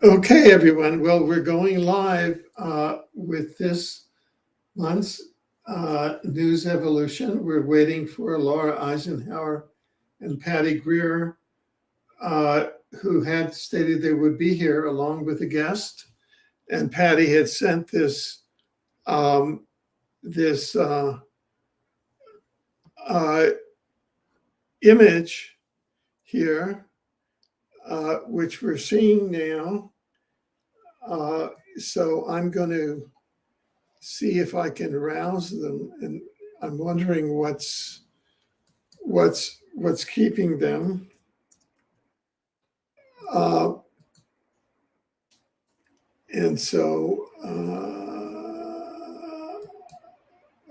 Okay, everyone. Well, we're going live with this month's News Evolution. We're waiting for Laura Eisenhower and Patty Greer, who had stated they would be here along with a guest. And Patty had sent this this image here, which we're seeing now. So I'm going to see if I can rouse them, and I'm wondering what's keeping them. And so,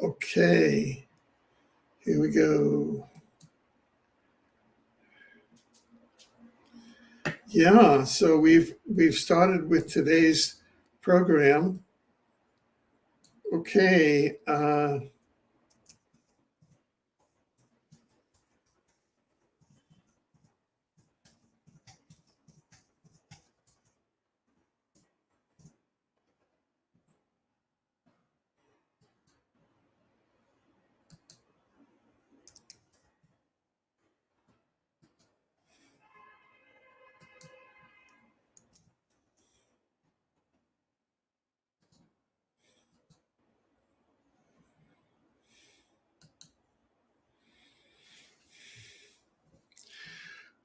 okay, here we go. Yeah, so we've started with today's program. Okay.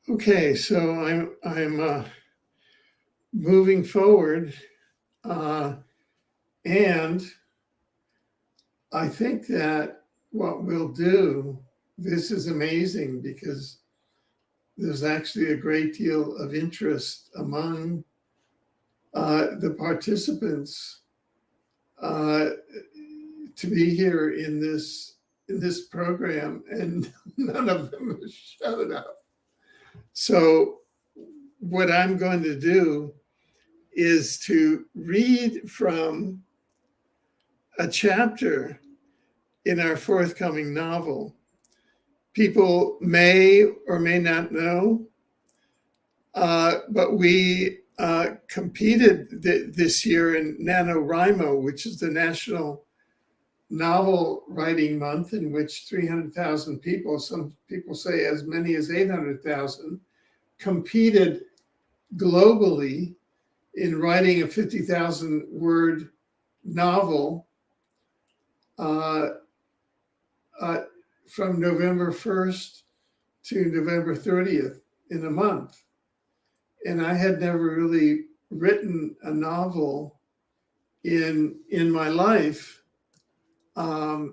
Okay, so I'm moving forward, and I think that what we'll do, this is amazing because there's actually a great deal of interest among the participants to be here in this program, and none of them have shut up. So what I'm going to do is to read from a chapter in our forthcoming novel. People may or may not know, but we competed this year in NaNoWriMo, which is the National Novel Writing Month, in which 300,000 people, some people say as many as 800,000, competed globally in writing a 50,000 word novel from November 1st to November 30th in a month. And I had never really written a novel in my life. I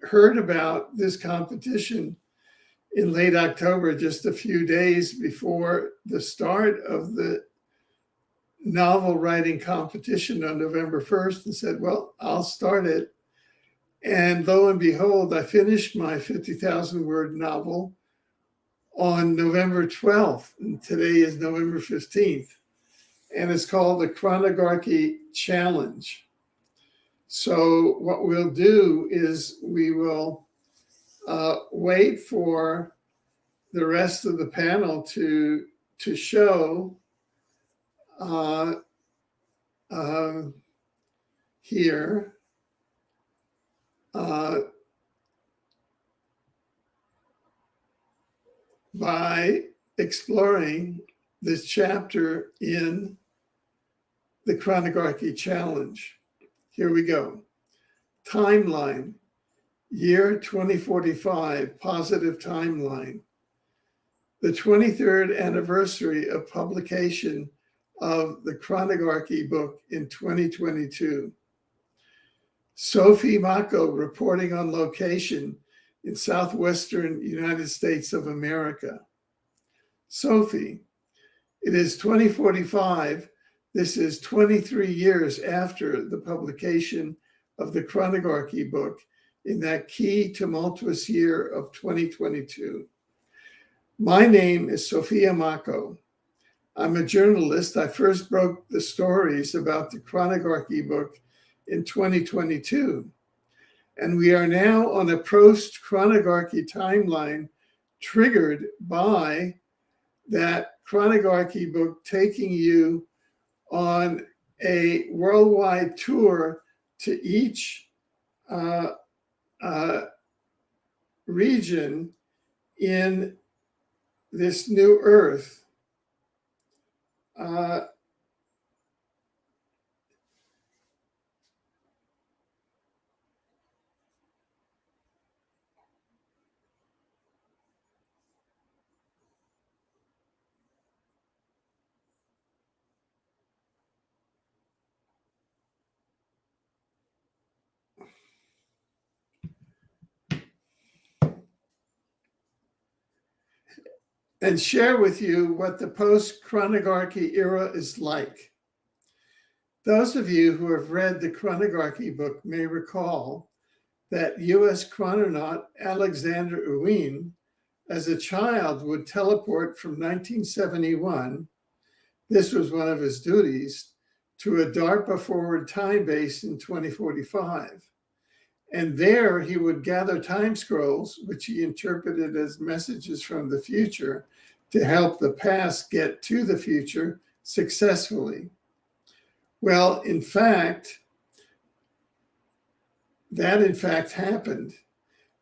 heard about this competition in late October, just a few days before the start of the novel writing competition on November 1st, and said, well, I'll start it. And lo and behold, I finished my 50,000 word novel on November 12th, and today is November 15th. And it's called the Chronogarchy Challenge. So what we'll do is we will wait for the rest of the panel to show here. By exploring this chapter in the Chronogarchy Challenge. Here we go. Timeline, year 2045, positive timeline. The 23rd anniversary of publication of the Chronogarchy book in 2022. Sophie Mako reporting on location in southwestern United States of America. Sophie, it is 2045. This is 23 years after the publication of the Chronogarchy book in that key tumultuous year of 2022. My name is Sophia Mako. I'm a journalist. I first broke the stories about the Chronogarchy book in 2022. And we are now on a post-Chronogarchy timeline triggered by that chronography book taking you on a worldwide tour to each region in this new earth. And share with you what the post-chronography era is like. Those of you who have read the chronography book may recall that US chrononaut Alexander Ewing, as a child, would teleport from 1971, this was one of his duties, to a DARPA forward time base in 2045. And there he would gather time scrolls, which he interpreted as messages from the future to help the past get to the future successfully. Well, in fact, that in fact happened.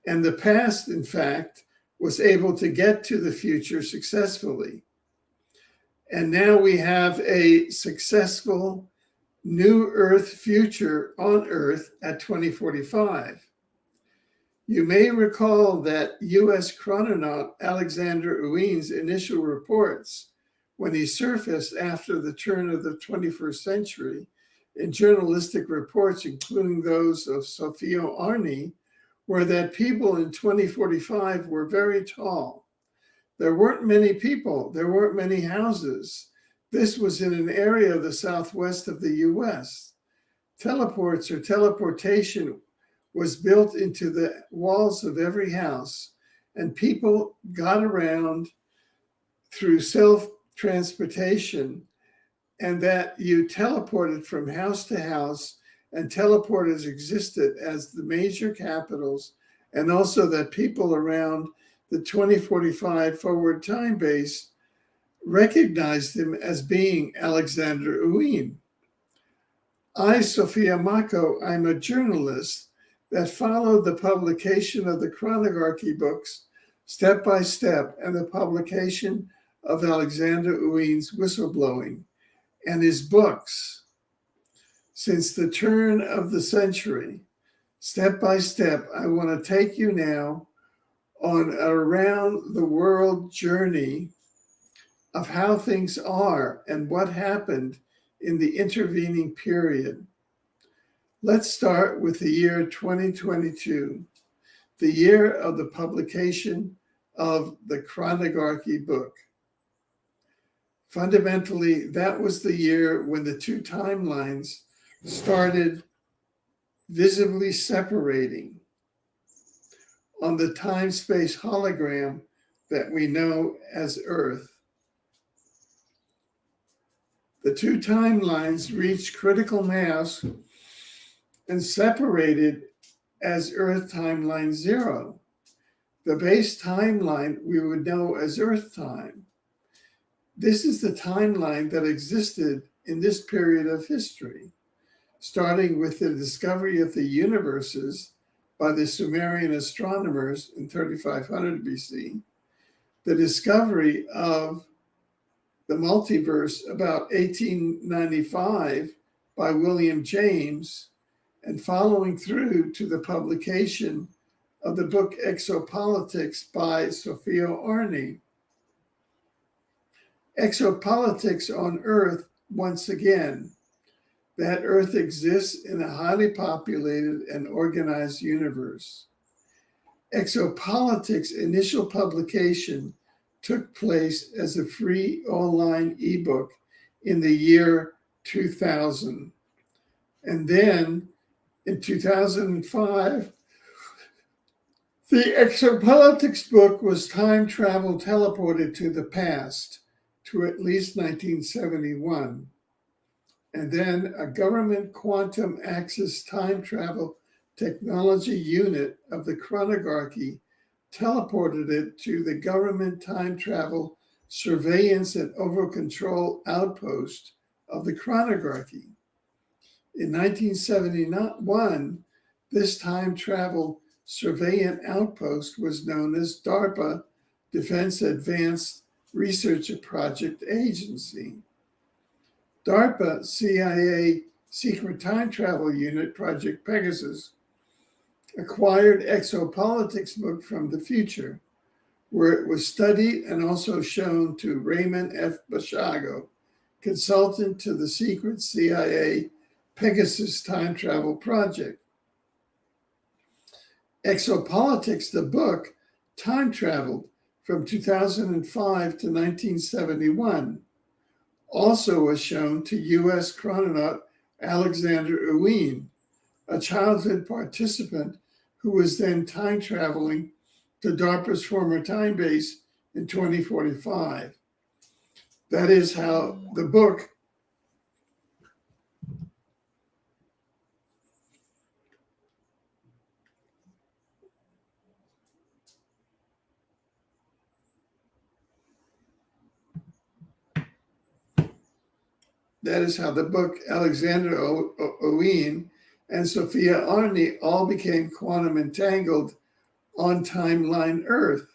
And the past, in fact, was able to get to the future successfully. And now we have a successful new Earth future on Earth at 2045. You may recall that US chrononaut Alexander Ewing's initial reports, when he surfaced after the turn of the 21st century in journalistic reports, including those of Sophia Arni, were that people in 2045 were very tall. There weren't many people, there weren't many houses. This was in an area of the southwest of the US. Teleports or teleportation was built into the walls of every house, and people got around through self-transportation, and that you teleported from house to house, and teleporters existed as the major capitals, and also that people around the 2045 forward time base recognized him as being Alexander Ewing. I, Sophia Mako, I'm a journalist that followed the publication of the chronography books step by step and the publication of Alexander Ewing's whistleblowing and his books since the turn of the century. Step by step, I want to take you now on an around the world journey of how things are and what happened in the intervening period. Let's start with the year 2022, the year of the publication of the chronography book. Fundamentally, that was the year when the two timelines started visibly separating on the time-space hologram that we know as Earth. The two timelines reached critical mass and separated as Earth timeline 0. The base timeline we would know as Earth time. This is the timeline that existed in this period of history, starting with the discovery of the universes by the Sumerian astronomers in 3500 BC, the discovery of the multiverse about 1895 by William James, and following through to the publication of the book Exopolitics by Sophia Arni. Exopolitics on Earth, once again, that Earth exists in a highly populated and organized universe. Exopolitics' initial publication took place as a free online ebook in the year 2000. And then in 2005, the Exopolitics book was time travel teleported to the past to at least 1971. And then a government quantum axis time travel technology unit of the chronography teleported it to the government time travel surveillance and over control outpost of the chronography. In 1971, this time travel surveillance outpost was known as DARPA, Defense Advanced Research Project Agency. DARPA CIA Secret Time Travel Unit, Project Pegasus, acquired Exopolitics book from the future, where it was studied and also shown to Raymond F. Bashago, consultant to the secret CIA Pegasus time travel project. Exopolitics, the book, time traveled from 2005 to 1971. Also was shown to U.S. chrononaut Alexander Ewing, a childhood participant who was then time traveling to DARPA's former time base in 2045. That is how the book Alexander Ewing and Sophia Arni all became quantum entangled on timeline Earth.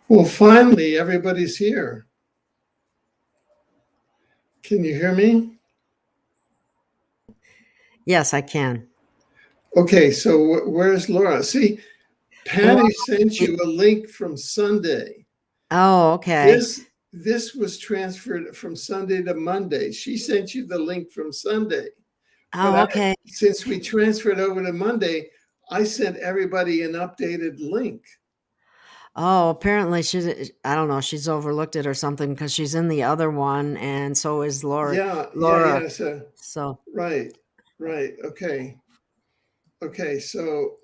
Well, finally, everybody's here. Can you hear me? Yes, I can. Okay, so where's Laura? See, Patty sent you a link from Sunday. Oh, okay. This was transferred from Sunday to Monday. She sent you the link from Sunday. Oh, okay. Since we transferred over to Monday, I sent everybody an updated link. Oh, apparently I don't know, she's overlooked it or something because she's in the other one, and so is Laura. Yeah. So Right. Okay. So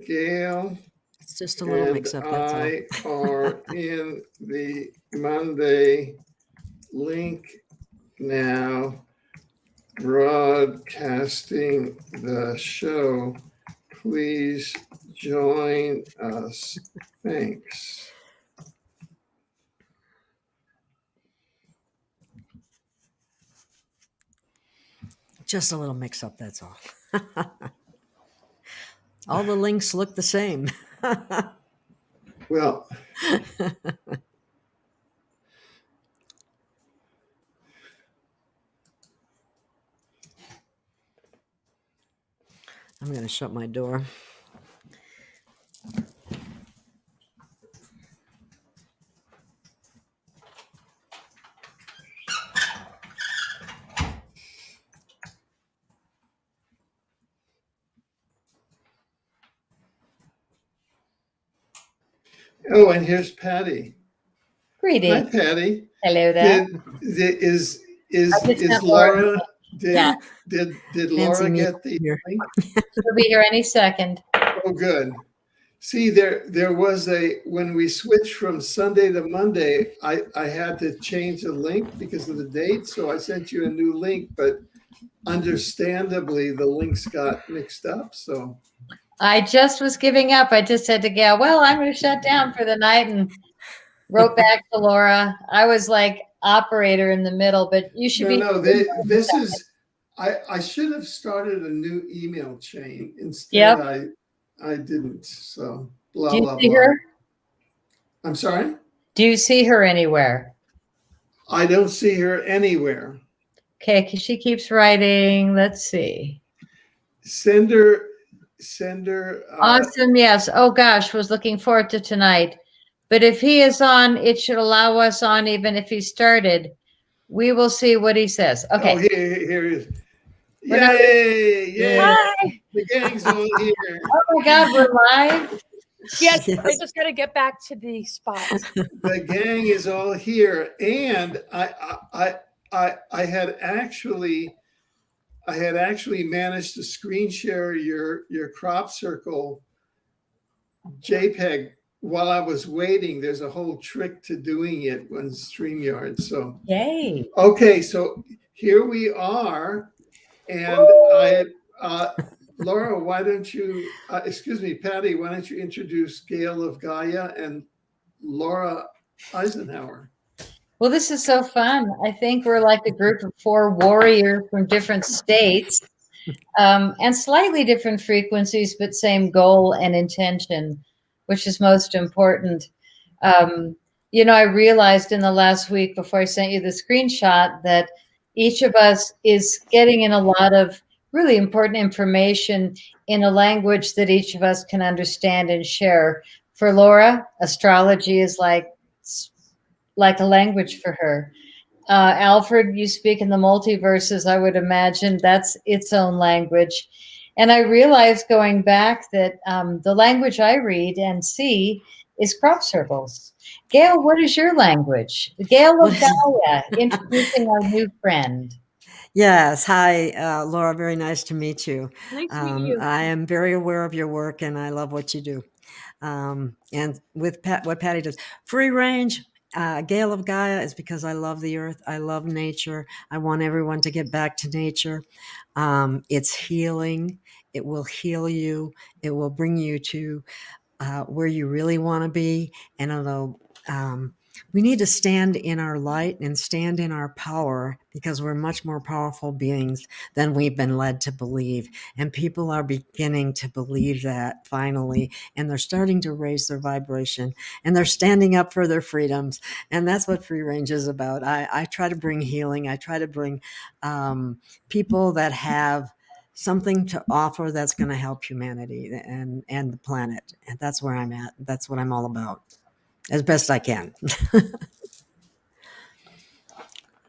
Gail It's just a little and mix up, that's all. I are in the Monday link now, broadcasting the show. Please join us. Thanks. Just a little mix up, that's all. All the links look the same. Well, I'm going to shut my door. oh, and here's Patty. Hi, Greetings. Patty. Hello there. Is I just sent Laura? Yeah. Did Fancy Laura me get the here. link? She'll be here any second. Oh, good. See, there was when we switched from Sunday to Monday, I had to change the link because of the date. So I sent you a new link, but understandably the links got mixed up. So I just was giving up. I just said to Gail, well, I'm going to shut down for the night, and wrote back to Laura. I was like operator in the middle, but you should be. this is, I should have started a new email chain. Instead, I didn't. So blah, Do you blah, see blah. her? I'm sorry? Do you see her anywhere? I don't see her anywhere. Okay, because she keeps writing. Let's see. Send her. Awesome. Yes. Oh gosh, was looking forward to tonight. But if he is on, it should allow us on, even if he started. We will see what he says. Okay. Oh, here he is. Yay! Yay! Hi. The gang's all here. Oh my God, we're live. Yes, Yes. I just got to get back to the spot. The gang is all here, and I had actually managed to screen share your crop circle JPEG while I was waiting. There's a whole trick to doing it on StreamYard. So Yay. okay, so here we are, and Laura, why don't you, excuse me, Patty, why don't you introduce Gail of Gaia and Laura Eisenhower? Well, this is so fun. I think we're like a group of 4 warriors from different states, and slightly different frequencies, but same goal and intention, which is most important. I realized in the last week before I sent you the screenshot that each of us is getting in a lot of really important information in a language that each of us can understand and share. For Laura, astrology is like a language for her. Alfred, you speak in the multiverses. I would imagine that's its own language. And I realized going back that the language I read and see is crop circles. Gail, what is your language? Gail of Gaia, introducing our new friend. Yes. Hi, Laura. Very nice to meet you. Nice to meet you. I am very aware of your work and I love what you do. And with what Patty does, free range, Gale of Gaia is because I love the earth. I love nature. I want everyone to get back to nature. It's healing. It will heal you. It will bring you to where you really want to be. And although we need to stand in our light and stand in our power because we're much more powerful beings than we've been led to believe. And people are beginning to believe that finally, and they're starting to raise their vibration and they're standing up for their freedoms. And that's what free range is about. I try to bring healing. I try to bring people that have something to offer that's going to help humanity and the planet. And that's where I'm at. That's what I'm all about, as best I can.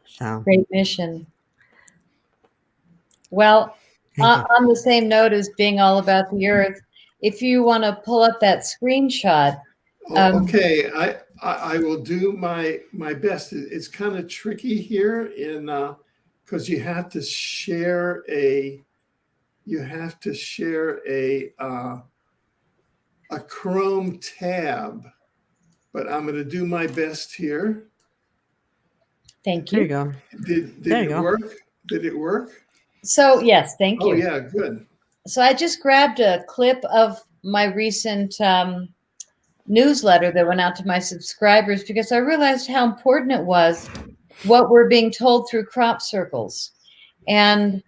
So, Great mission. Well, on the same note as being all about the earth, if you want to pull up that screenshot. Okay, I will do my best. It's kind of tricky here because you have to share a a Chrome tab, but I'm going to do my best here. Thank There you you. go. Did There you it go. work? Did it work? So yes, thank Oh you. yeah, good. So I just grabbed a clip of my recent newsletter that went out to my subscribers because I realized how important it was what we're being told through crop circles. And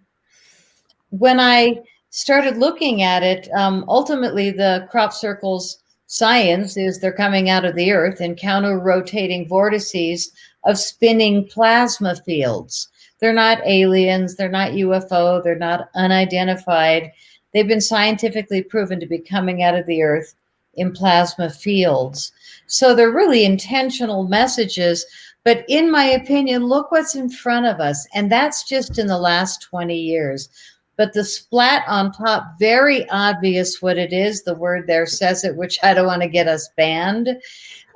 when I started looking at it, ultimately the crop circles science is they're coming out of the earth in counter-rotating vortices of spinning plasma fields. They're not aliens, they're not UFO, they're not unidentified. They've been scientifically proven to be coming out of the earth in plasma fields. So they're really intentional messages. But in my opinion, look what's in front of us. And that's just in the last 20 years. But the splat on top, very obvious what it is. The word there says it, which I don't want to get us banned.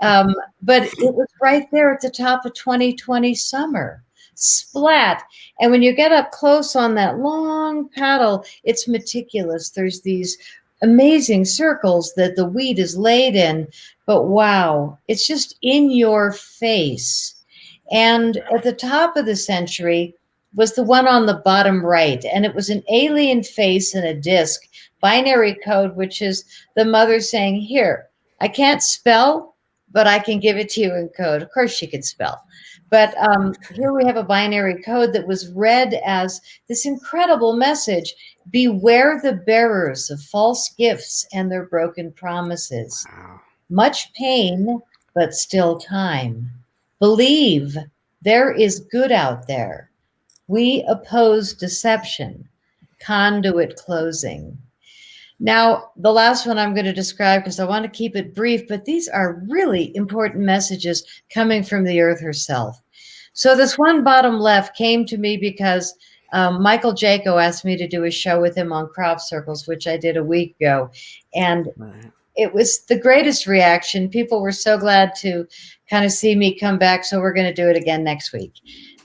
But it was right there at the top of 2020 summer. Splat. And when you get up close on that long paddle, it's meticulous. There's these amazing circles that the wheat is laid in. But wow, it's just in your face. And at the top of the century was the one on the bottom right. And it was an alien face and a disc, binary code, which is the mother saying, here, I can't spell, but I can give it to you in code. Of course she can spell. But here we have a binary code that was read as this incredible message. Beware the bearers of false gifts and their broken promises. Wow. Much pain, but still time. Believe there is good out there. We oppose deception. Conduit closing. Now, the last one I'm going to describe because I want to keep it brief, but these are really important messages coming from the earth herself. So this one bottom left came to me because Michael Jaco asked me to do a show with him on crop circles, which I did a week ago. And it was the greatest reaction. People were so glad to kind of see me come back. So we're going to do it again next week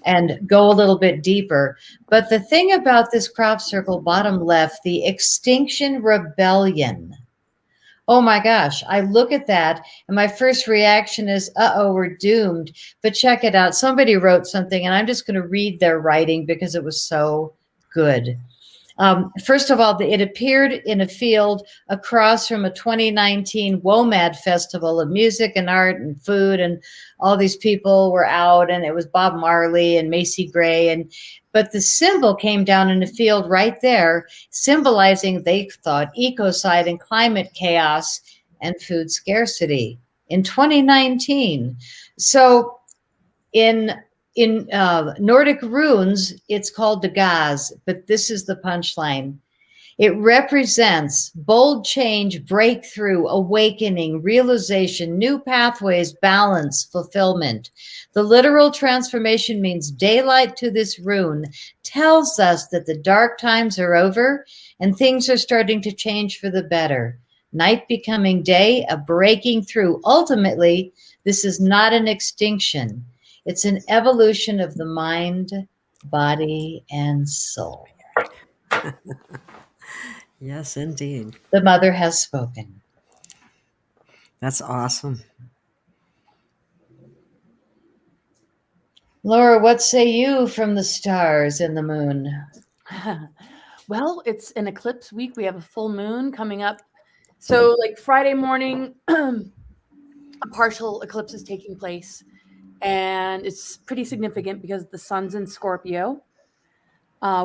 and go a little bit deeper. But the thing about this crop circle bottom left, the Extinction Rebellion. Oh my gosh, I look at that and my first reaction is, uh-oh, we're doomed. But check it out. Somebody wrote something and I'm just going to read their writing because it was so good. First of all, it appeared in a field across from a 2019 WOMAD festival of music and art and food, and all these people were out, and it was Bob Marley and Macy Gray, but the symbol came down in a field right there, symbolizing, they thought, ecocide and climate chaos and food scarcity in 2019. So in Nordic runes, it's called Dagaz, but this is the punchline. It represents bold change, breakthrough, awakening, realization, new pathways, balance, fulfillment. The literal transformation means daylight to this rune tells us that the dark times are over and things are starting to change for the better. Night becoming day, a breaking through. Ultimately, this is not an extinction. It's an evolution of the mind, body, and soul. Yes, indeed. The mother has spoken. That's awesome. Laura, what say you from the stars and the moon? Well, it's an eclipse week. We have a full moon coming up. So like Friday morning, a partial eclipse is taking place. And it's pretty significant because the sun's in Scorpio,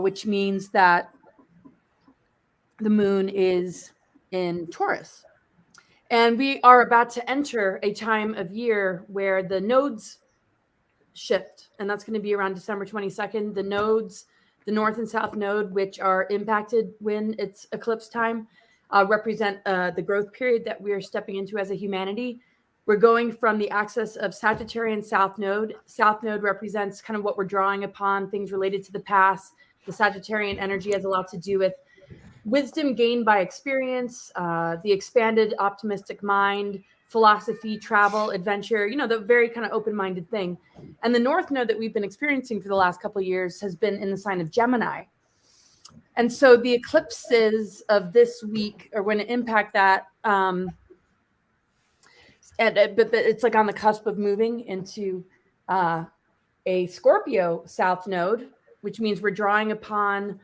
which means that the moon is in Taurus. And we are about to enter a time of year where the nodes shift. And that's going to be around December 22nd. The nodes, the north and south node, which are impacted when it's eclipse time, represent the growth period that we are stepping into as a humanity. We're going from the axis of Sagittarian South Node. South Node represents kind of what we're drawing upon, things related to the past. The Sagittarian energy has a lot to do with wisdom gained by experience, the expanded optimistic mind, philosophy, travel, adventure, the very kind of open-minded thing. And the North Node that we've been experiencing for the last couple of years has been in the sign of Gemini. And so the eclipses of this week are going to impact that. but it's like on the cusp of moving into a Scorpio south node, which means we're drawing upon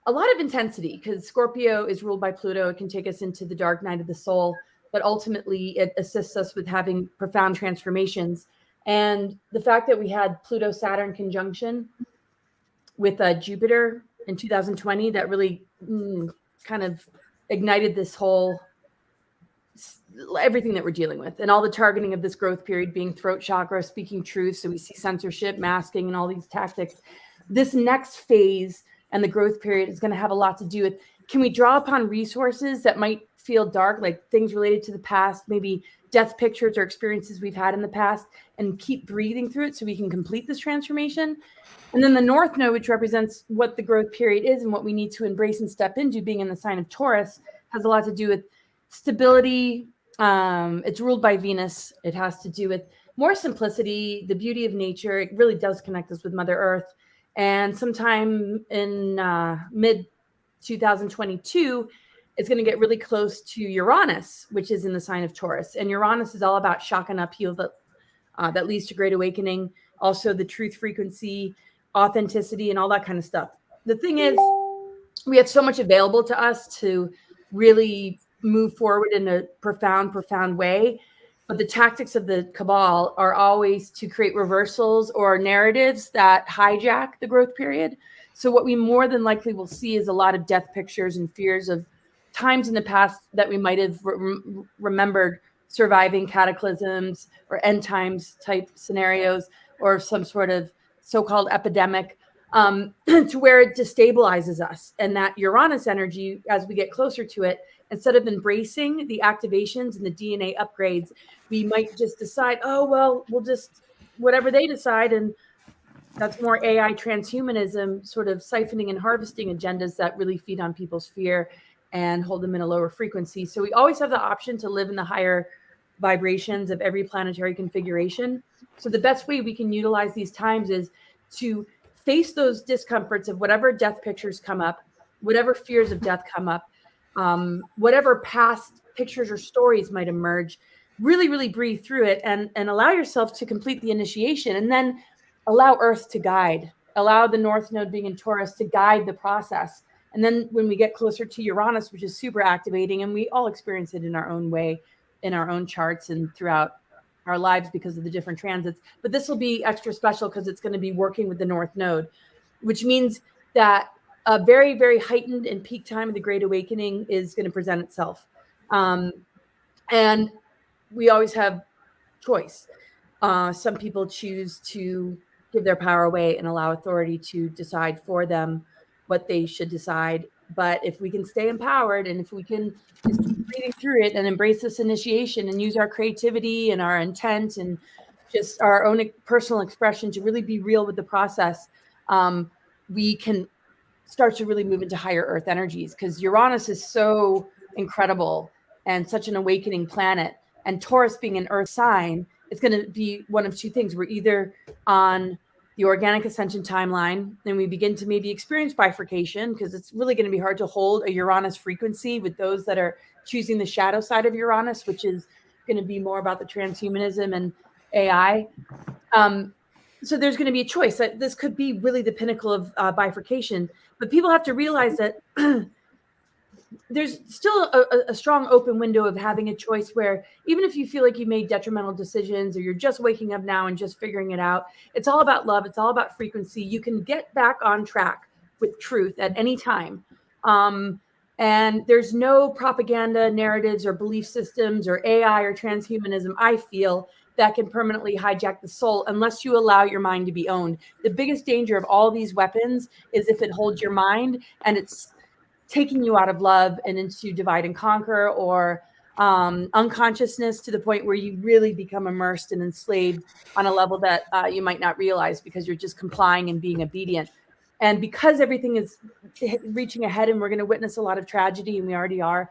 a lot of intensity, because Scorpio is ruled by Pluto. It can take us into the dark night of the soul, but ultimately it assists us with having profound transformations. And the fact that we had Pluto-Saturn conjunction with Jupiter in 2020, that really kind of ignited this whole everything that we're dealing with, and all the targeting of this growth period being throat chakra, speaking truth. So we see censorship, masking, and all these tactics. This next phase and the growth period is going to have a lot to do with, can we draw upon resources that might feel dark, like things related to the past, maybe death pictures or experiences we've had in the past, and keep breathing through it so we can complete this transformation. And then the North Node, which represents what the growth period is and what we need to embrace and step into, being in the sign of Taurus, has a lot to do with stability. It's ruled by Venus. It has to do with more simplicity, the beauty of nature. It really does connect us with Mother Earth. And sometime in mid 2022, it's going to get really close to Uranus, which is in the sign of Taurus. And Uranus is all about shock and upheaval that leads to great awakening. Also the truth frequency, authenticity, and all that kind of stuff. The thing is, we have so much available to us to really move forward in a profound way. But the tactics of the cabal are always to create reversals or narratives that hijack the growth period. So what we more than likely will see is a lot of death pictures and fears of times in the past that we might have remembered surviving cataclysms or end times type scenarios, or some sort of so-called epidemic, to where it destabilizes us. And that Uranus energy, as we get closer to it, instead of embracing the activations and the DNA upgrades, we might just decide, oh, well, we'll just, whatever they decide. And that's more AI transhumanism, sort of siphoning and harvesting agendas that really feed on people's fear and hold them in a lower frequency. So we always have the option to live in the higher vibrations of every planetary configuration. So the best way we can utilize these times is to face those discomforts of whatever death pictures come up, whatever fears of death come up, whatever past pictures or stories might emerge. Really breathe through it and allow yourself to complete the initiation, and then allow Earth to guide, allow the North Node being in Taurus to guide the process. And then when we get closer to Uranus, which is super activating, and we all experience it in our own way, in our own charts and throughout our lives because of the different transits. But this will be extra special because it's going to be working with the North Node, which means that a very heightened and peak time of the Great Awakening is going to present itself. And we always have choice. Some people choose to give their power away and allow authority to decide for them what they should decide. But if we can stay empowered, and if we can just keep reading through it and embrace this initiation and use our creativity and our intent and just our own personal expression to really be real with the process, we can start to really move into higher Earth energies, because Uranus is so incredible and such an awakening planet. And Taurus being an Earth sign, it's going to be one of two things. We're either on the organic ascension timeline, and we begin to maybe experience bifurcation, because it's really going to be hard to hold a Uranus frequency with those that are choosing the shadow side of Uranus, which is going to be more about the transhumanism and AI. So there's going to be a choice. This could be really the pinnacle of bifurcation, but people have to realize that there's still a strong open window of having a choice, where even if you feel like you made detrimental decisions, or you're just waking up now and just figuring it out, it's all about love. It's all about frequency. You can get back on track with truth at any time. And there's no propaganda narratives or belief systems or AI or transhumanism, I feel, that can permanently hijack the soul unless you allow your mind to be owned. The biggest danger of all these weapons is if it holds your mind and it's taking you out of love and into divide and conquer, or unconsciousness, to the point where you really become immersed and enslaved on a level that you might not realize, because you're just complying and being obedient. And because everything is reaching ahead and we're going to witness a lot of tragedy, and we already are,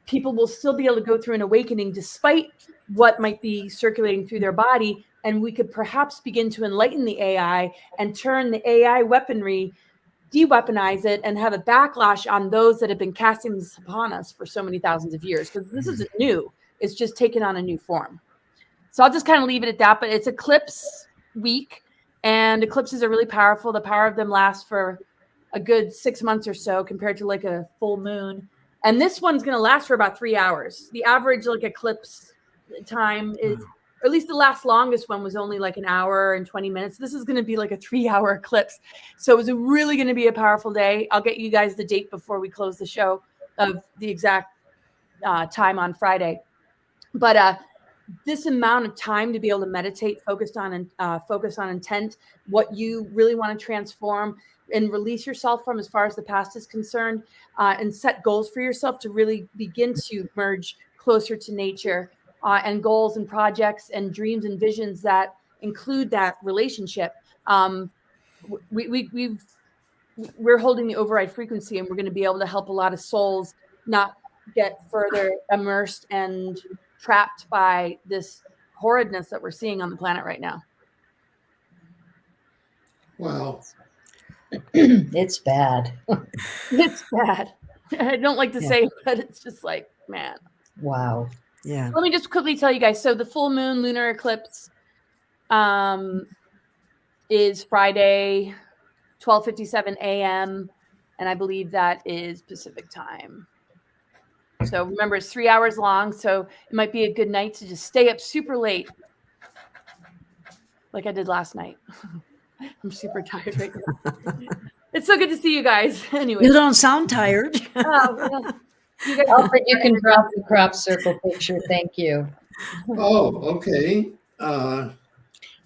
people will still be able to go through an awakening despite what might be circulating through their body. And we could perhaps begin to enlighten the AI and turn the AI weaponry, de-weaponize it, and have a backlash on those that have been casting this upon us for so many thousands of years. Because this isn't new. It's just taken on a new form. So I'll just kind of leave it at that. But it's eclipse week, and eclipses are really powerful. The power of them lasts for a good 6 months or so compared to like a full moon. And this one's going to last for about 3 hours. The average like eclipse time is, or at least the last longest one was only like an hour and 20 minutes. This is going to be like a 3-hour eclipse. So it's really going to be a powerful day. I'll get you guys the date before we close the show of the exact time on Friday. But this amount of time to be able to meditate, focus on intent, what you really want to transform and release yourself from as far as the past is concerned, and set goals for yourself to really begin to merge closer to nature, and goals and projects and dreams and visions that include that relationship. We're holding the override frequency, and we're going to be able to help a lot of souls not get further immersed and trapped by this horridness that we're seeing on the planet right now. Wow. It's bad. It's bad. I don't like to say it, but it's just like, man. Wow. Yeah. Let me just quickly tell you guys. So the full moon lunar eclipse is Friday, 12:57 a.m. And I believe that is Pacific time. So remember, it's 3 hours long. So it might be a good night to just stay up super late, like I did last night. I'm super tired right now. It's so good to see you guys. Anyway, You don't sound tired. well, you guys, Alfred, you can drop the crop circle picture. Thank you. Oh, okay.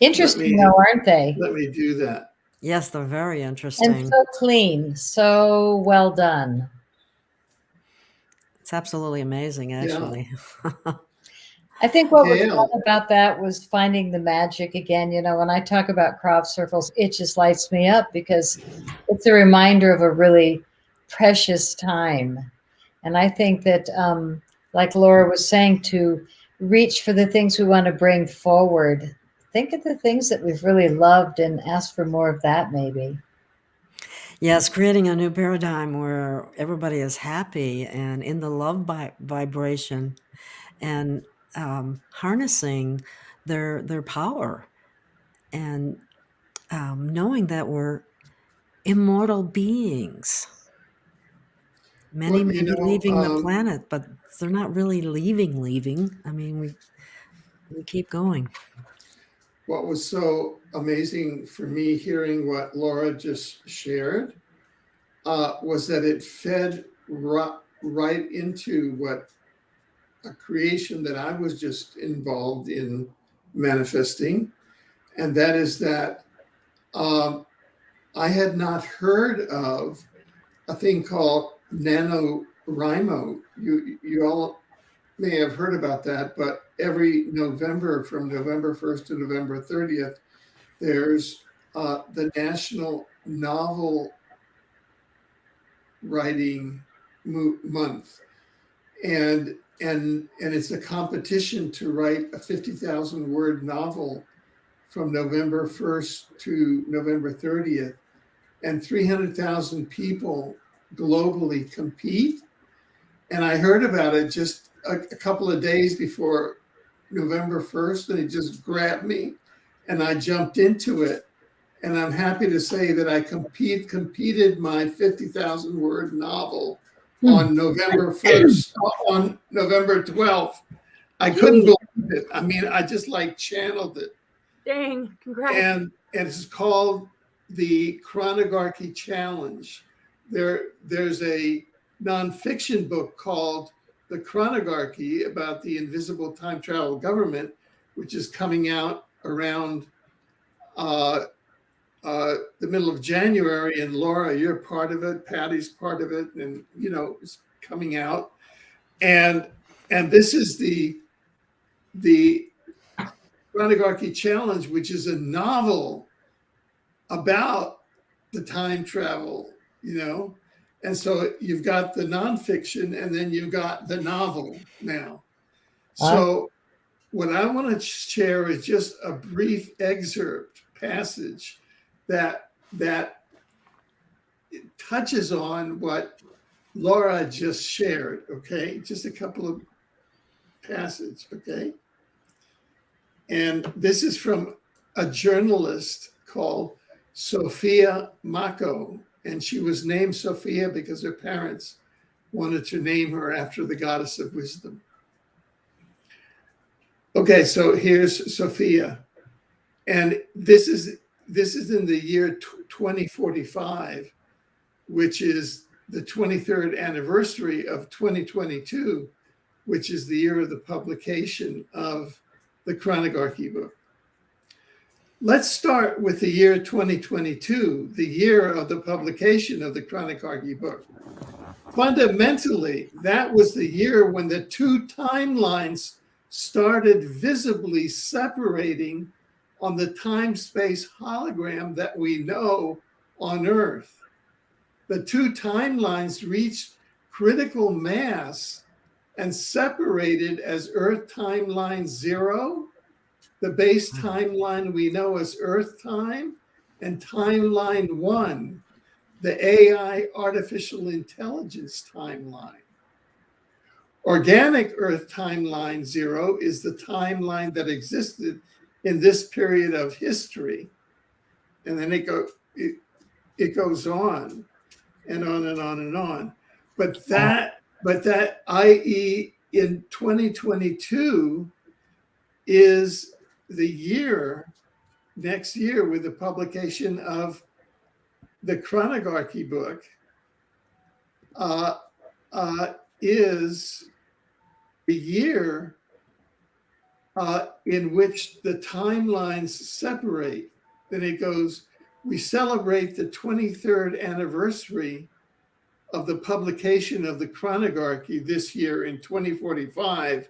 Interesting, though, aren't they? Let me do that. Yes, they're very interesting. And so clean, so well done. It's absolutely amazing, actually. I think what was Gail. fun about that was finding the magic again. You know, when I talk about crop circles, it just lights me up because it's a reminder of a really precious time. And I think that, like Laura was saying, to reach for the things we want to bring forward. Think of the things that we've really loved and ask for more of that, maybe. Yes, creating a new paradigm where everybody is happy and in the love vibration, and harnessing their power, and knowing that we're immortal beings. Many Well, may you be know, leaving the planet, but they're not really leaving. I mean, we keep going. what was so amazing for me hearing what Laura just shared was that it fed right into what a creation that I was just involved in manifesting. And that is that I had not heard of a thing called NaNoWriMo. You all may have heard about that, but every November, from November 1st to November 30th, there's the National Novel Writing Month, and it's a competition to write a 50,000 word novel from November 1st to November 30th, and 300,000 people globally compete. And I heard about it just a couple of days before November 1st, and it just grabbed me, and I jumped into it. And I'm happy to say that I completed my 50,000 word novel on November 1st, on November 12th. I couldn't believe it. I mean, I just like channeled it. dang, congrats. And it's called the Chronogarchy Challenge. There's a nonfiction book called The Chronogarchy about the invisible time travel government, which is coming out around the middle of January. And Laura, you're part of it. Patty's part of it, and it's coming out. And this is the Chronogarchy Challenge, which is a novel about the time travel, And so you've got the nonfiction, and then you've got the novel now. So what I want to share is just a brief passage that touches on what Laura just shared. Okay, just a couple of passage, okay? And this is from a journalist called Sophia Mako, and she was named Sophia because her parents wanted to name her after the goddess of wisdom. Okay, so here's Sophia, and this is in the year 2045, which is the 23rd anniversary of 2022, which is the year of the publication of the Chronarchy book. Let's start with the year 2022, the year of the publication of the Chronarchy book. Fundamentally, that was the year when the two timelines started visibly separating on the time-space hologram that we know on Earth. The two timelines reached critical mass and separated as Earth timeline 0, the base timeline we know as Earth time, and timeline 1, the AI artificial intelligence timeline. Organic Earth timeline 0 is the timeline that existed in this period of history. And then it goes on and on and on and on. But that, i.e., in 2022 is the year, next year, with the publication of the Chronarchy book, is the year in which the timelines separate. Then it goes, we celebrate the 23rd anniversary of the publication of the Chronarchy this year in 2045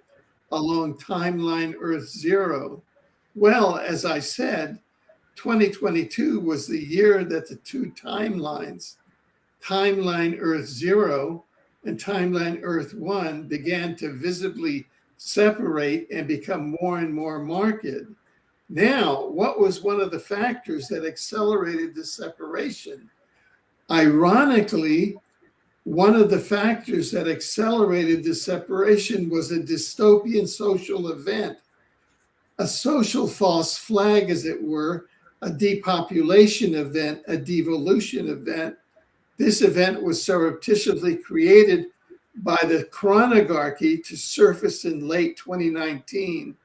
along timeline Earth 0. Well, as I said, 2022 was the year that the two timelines, timeline Earth 0 and timeline Earth 1, began to visibly separate and become more and more marked. Now, what was one of the factors that accelerated the separation? Ironically, one of the factors that accelerated the separation was a dystopian social event, a social false flag, as it were, a depopulation event, a devolution event. This event was surreptitiously created by the Chronarchy to surface in late 2019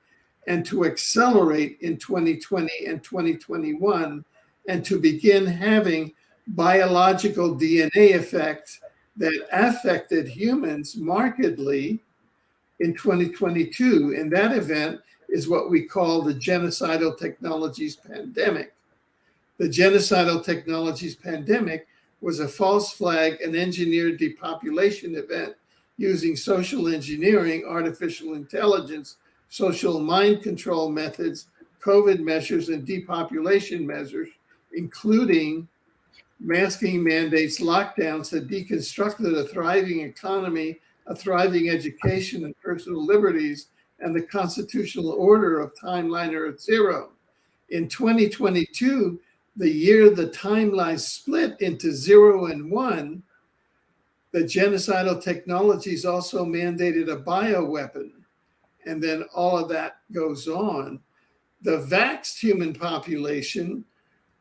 and to accelerate in 2020 and 2021 and to begin having biological DNA effects that affected humans markedly in 2022. And that event is what we call the genocidal technologies pandemic. The genocidal technologies pandemic was a false flag, an engineered depopulation event using social engineering, artificial intelligence, social mind control methods, COVID measures, and depopulation measures, including masking mandates, lockdowns that deconstructed a thriving economy, a thriving education and personal liberties, and the constitutional order of timeline Earth 0. In 2022, the year the timeline split into 0 and 1, the genocidal technologies also mandated a bioweapon. And then all of that goes on. The vaxxed human population,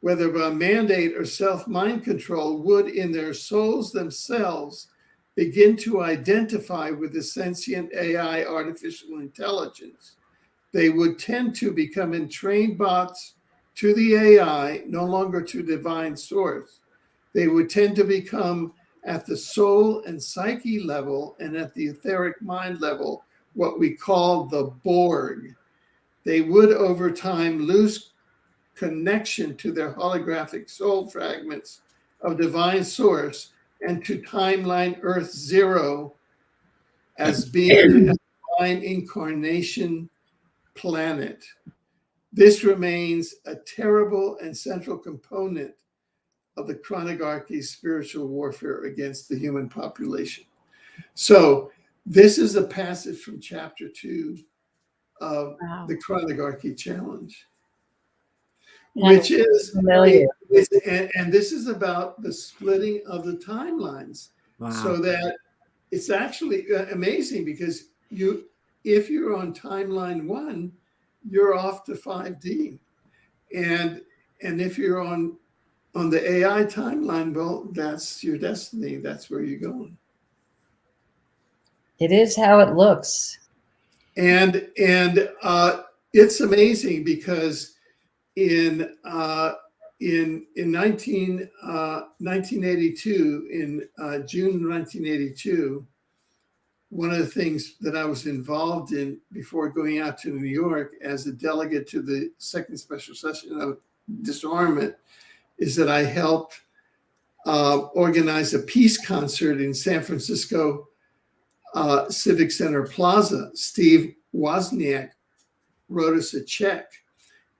whether by mandate or self-mind control, would in their souls themselves begin to identify with the sentient AI artificial intelligence. They would tend to become entrained bots to the AI, no longer to divine source. They would tend to become, at the soul and psyche level and at the etheric mind level, what we call the Borg. They would over time lose connection to their holographic soul fragments of divine source and to timeline Earth 0 as being a divine incarnation planet. This remains a terrible and central component of the Chronarchy's spiritual warfare against the human population. So this is a passage from chapter 2 of the Chronarchy Challenge, which is familiar. And this is about the splitting of the timelines. Wow. So that it's actually amazing because if you're on timeline 1, you're off to 5D. And if you're on the AI timeline, well, that's your destiny. That's where you're going. It is how it looks. And it's amazing because in 1982, in June 1982, one of the things that I was involved in before going out to New York as a delegate to the second special session of disarmament is that I helped organize a peace concert in San Francisco Civic Center Plaza. Steve Wozniak wrote us a check,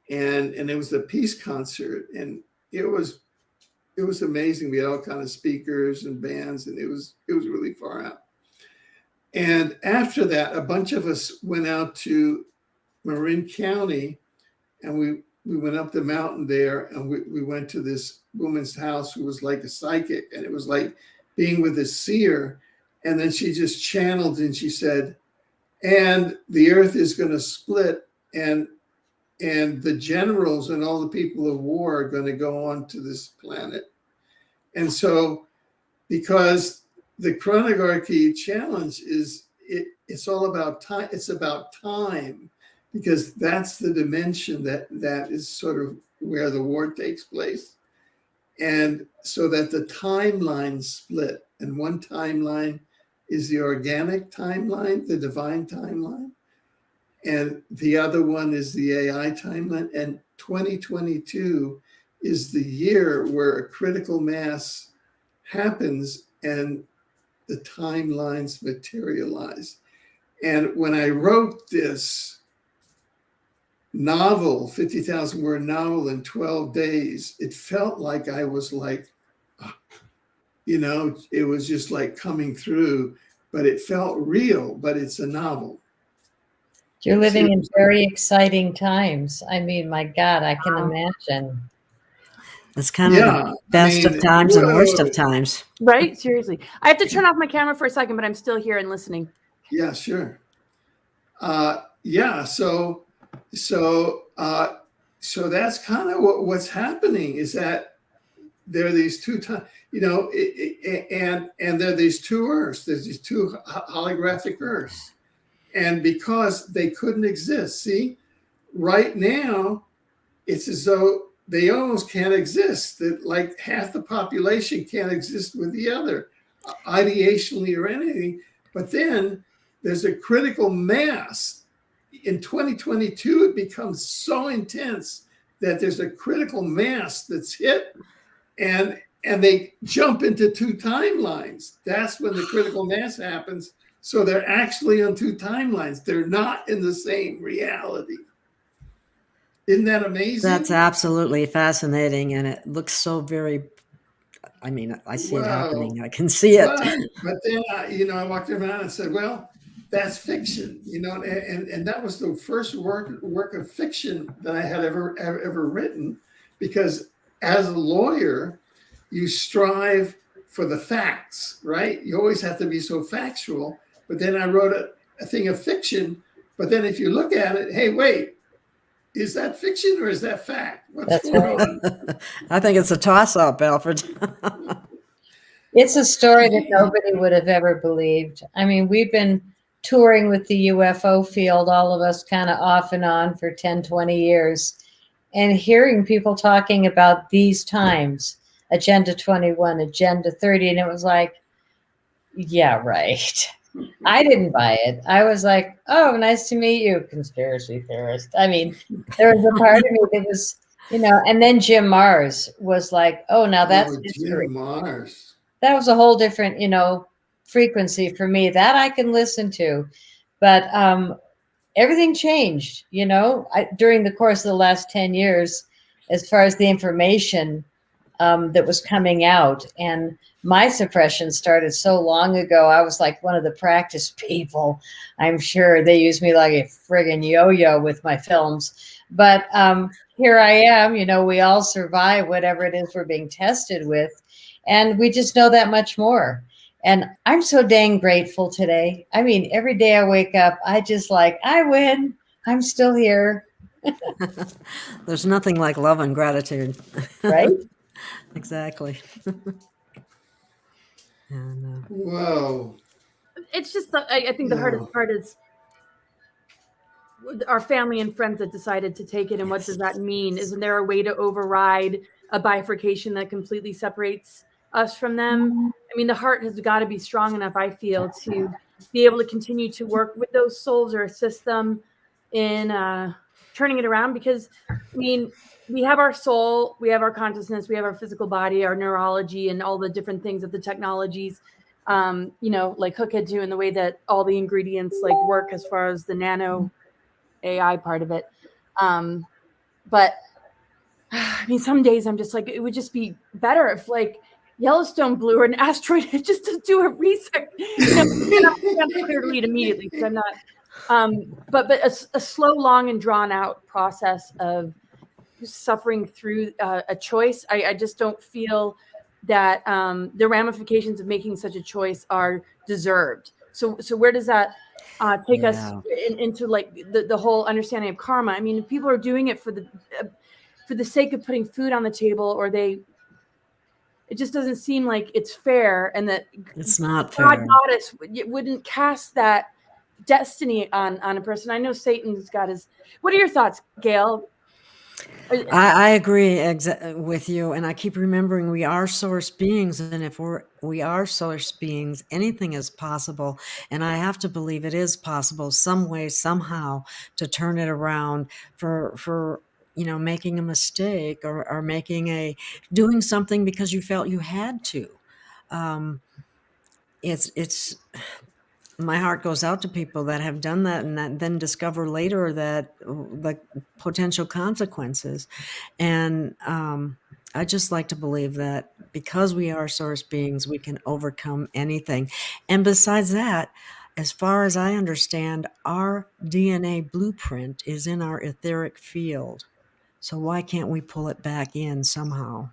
and it was a peace concert, and it was amazing. We had all kind of speakers and bands, and it was really far out. And after that, a bunch of us went out to Marin County, and we went up the mountain there, and we went to this woman's house who was like a psychic, and it was like being with a seer. And then she just channeled and she said, and the earth is going to split, and the generals and all the people of war are going to go on to this planet. And so, because the chronarchy challenge it's all about time. It's about time, because that's the dimension that is sort of where the war takes place. And so that the timeline split, and one timeline is the organic timeline, the divine timeline, and the other one is the AI timeline. And 2022 is the year where a critical mass happens and the timelines materialize. And when I wrote this novel, 50,000 word novel in 12 days, it felt like I was like, it was just like coming through, but it felt real, but it's a novel. You're living in very exciting times. I mean, my God, I can imagine. It's kind of the best of times and worst of times. Right? Seriously. I have to turn off my camera for a second, but I'm still here and listening. Yeah, sure. So that's kind of what's happening, is that there are these two times, and there are these two Earths. There's these two holographic Earths. And because they couldn't exist, see, right now, it's as though they almost can't exist. That like half the population can't exist with the other, ideationally or anything. But then there's a critical mass. In 2022, it becomes so intense that there's a critical mass that's hit, and they jump into two timelines. That's when the critical mass happens. So they're actually on two timelines. They're not in the same reality. Isn't that amazing? That's absolutely fascinating. And it looks so very, I mean, I see it happening. I can see it. But then, I walked around and said, well, that's fiction, and that was the first work of fiction that I had ever written, because as a lawyer, you strive for the facts, right? You always have to be so factual. But then I wrote a thing of fiction. But then if you look at it, hey, wait, is that fiction or is that fact? What's going on? I think it's a toss-up, Alfred. It's a story that nobody would have ever believed. I mean, we've been touring with the UFO field, all of us kind of off and on for 10, 20 years, and hearing people talking about these times, Agenda 21, Agenda 30, and it was like, yeah, right. I didn't buy it. I was like, oh, nice to meet you, conspiracy theorist. I mean, there was a part of me that was, and then Jim Mars was like, oh, now that's history. Jim Mars. That was a whole different, frequency for me that I can listen to. But everything changed, during the course of the last 10 years, as far as the information that was coming out. And my suppression started so long ago. I was like one of the practice people. I'm sure they used me like a friggin' yo-yo with my films. But here I am, we all survive whatever it is we're being tested with. And we just know that much more. And I'm so dang grateful today. I mean, every day I wake up, I just like, I win. I'm still here. There's nothing like love and gratitude. Right? Exactly. And Whoa. It's just, I think the hardest No. part is our family and friends that decided to take it. And what Yes. does that mean? Isn't there a way to override a bifurcation that completely separates us from them? I mean, the heart has got to be strong enough, I feel, to be able to continue to work with those souls or assist them in turning it around. Because, I mean, we have our soul, we have our consciousness, we have our physical body, our neurology, and all the different things that the technologies, like hook into, and the way that all the ingredients like work as far as the nano AI part of it. But I mean, some days I'm just like, it would just be better if like Yellowstone blew or an asteroid just to do a reset. I'm clear to lead immediately because I'm not. But a slow, long, and drawn out process of suffering through a choice. I just don't feel that the ramifications of making such a choice are deserved. So where does that take us into like the whole understanding of karma? I mean, if people are doing it for the sake of putting food on the table, or it just doesn't seem like it's fair, and that it's not God fair. Goddess wouldn't cast that destiny on a person. I know Satan's got his. What are your thoughts, Gail? I agree with you, and I keep remembering we are source beings, and if we are source beings, anything is possible. And I have to believe it is possible some way, somehow, to turn it around for making a mistake or doing something because you felt you had to. It's my heart goes out to people that have done that and that then discover later that the potential consequences. And I just like to believe that because we are source beings, we can overcome anything. And besides that, as far as I understand, our DNA blueprint is in our etheric field. So why can't we pull it back in somehow?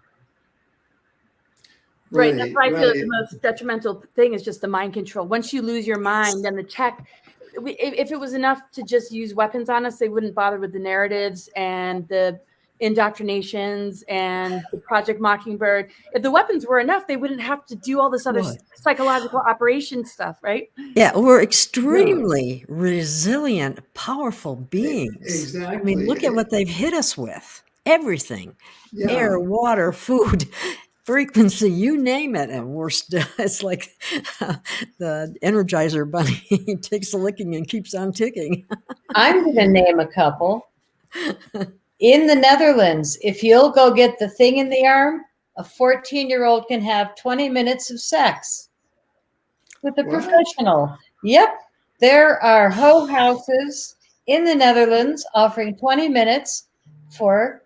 Right. That's why I feel like the Right. most detrimental thing is just the mind control. Once you lose your mind, then the tech, if it was enough to just use weapons on us, they wouldn't bother with the narratives and the indoctrinations and the Project Mockingbird. If the weapons were enough, they wouldn't have to do all this other Would. psychological operation stuff, right? Yeah, we're extremely resilient, powerful beings. I mean, look Exactly. at what they've hit us with. Everything. Air, Yeah. water, food, frequency, you name it. And we're still, it's like the Energizer Bunny. He takes a licking and keeps on ticking. I'm going to name a couple. In the Netherlands, if you'll go get the thing in the arm, a 14-year-old can have 20 minutes of sex with a What? professional. Yep. There are hoe houses in the Netherlands offering 20 minutes for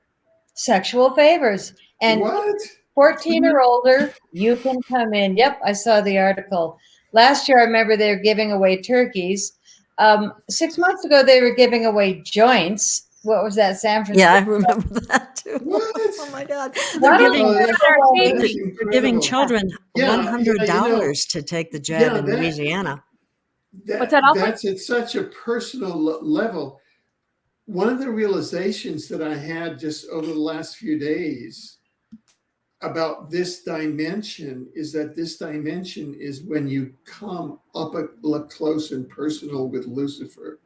sexual favors. And What? 14 or older, you can come in. Yep, I saw the article. Last year, I remember they were giving away turkeys. 6 months ago, they were giving away joints. What was that, San Francisco? Yeah, I remember that too. What? Oh my God. Why They're don't giving, you that's, go away? that's they're giving incredible. children Yeah, $100 to take the jab yeah, in Louisiana. What's that, Alfred? That's at such a personal level. One of the realizations that I had just over the last few days about this dimension is that this dimension is when you come up close and personal with Lucifer,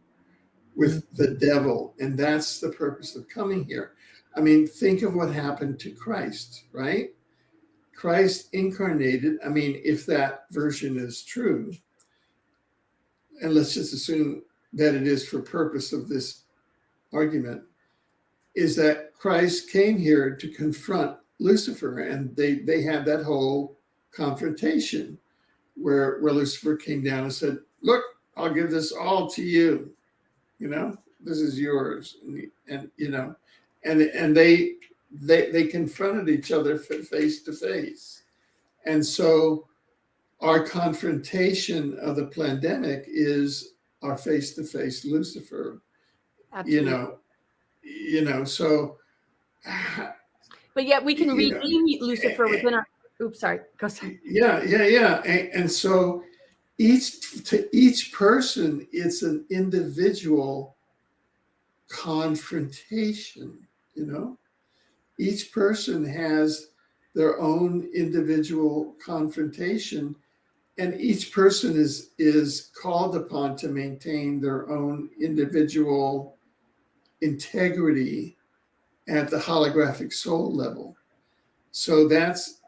with the devil. And that's the purpose of coming here. I mean, think of what happened to Christ, right? Christ incarnated. I mean, if that version is true, and let's just assume that it is for purpose of this argument, is that Christ came here to confront Lucifer, and they had that whole confrontation where Lucifer came down and said, "Look, I'll give this all to you. This is yours." And they confronted each other face to face. And so our confrontation of the pandemic is our face-to-face Lucifer. Absolutely. So But yet we can redeem Lucifer within our. Oops, sorry. Go sorry. Yeah. And so each person, it's an individual confrontation, you know? Each person has their own individual confrontation, and each person is called upon to maintain their own individual integrity at the holographic soul level. So that's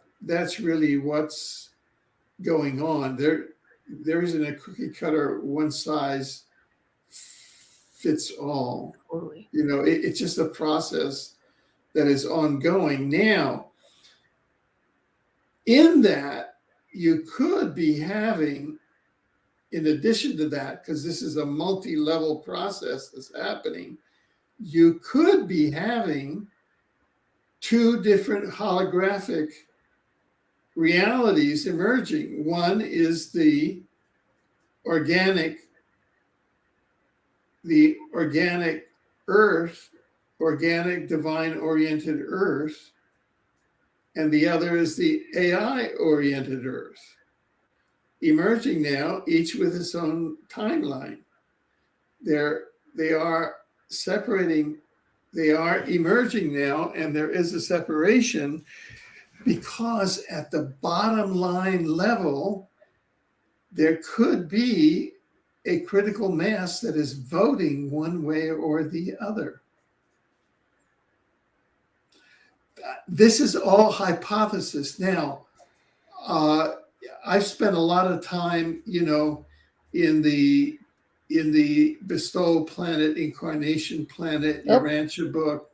really what's going on. There isn't a cookie cutter, one size fits all. Totally. You know, it's just a process that is ongoing. Now, in that, you could be having, in addition to that, because this is a multi-level process that's happening, you could be having two different holographic realities emerging. One is the organic earth, organic divine oriented earth, and the other is the AI oriented earth, emerging now, each with its own timeline. They are separating, they are emerging now, and there is a separation because at the bottom line level, there could be a critical mass that is voting one way or the other. This is all hypothesis. Now, I've spent a lot of time, you know, in the Bestow Planet, Incarnation Planet, Urantia book,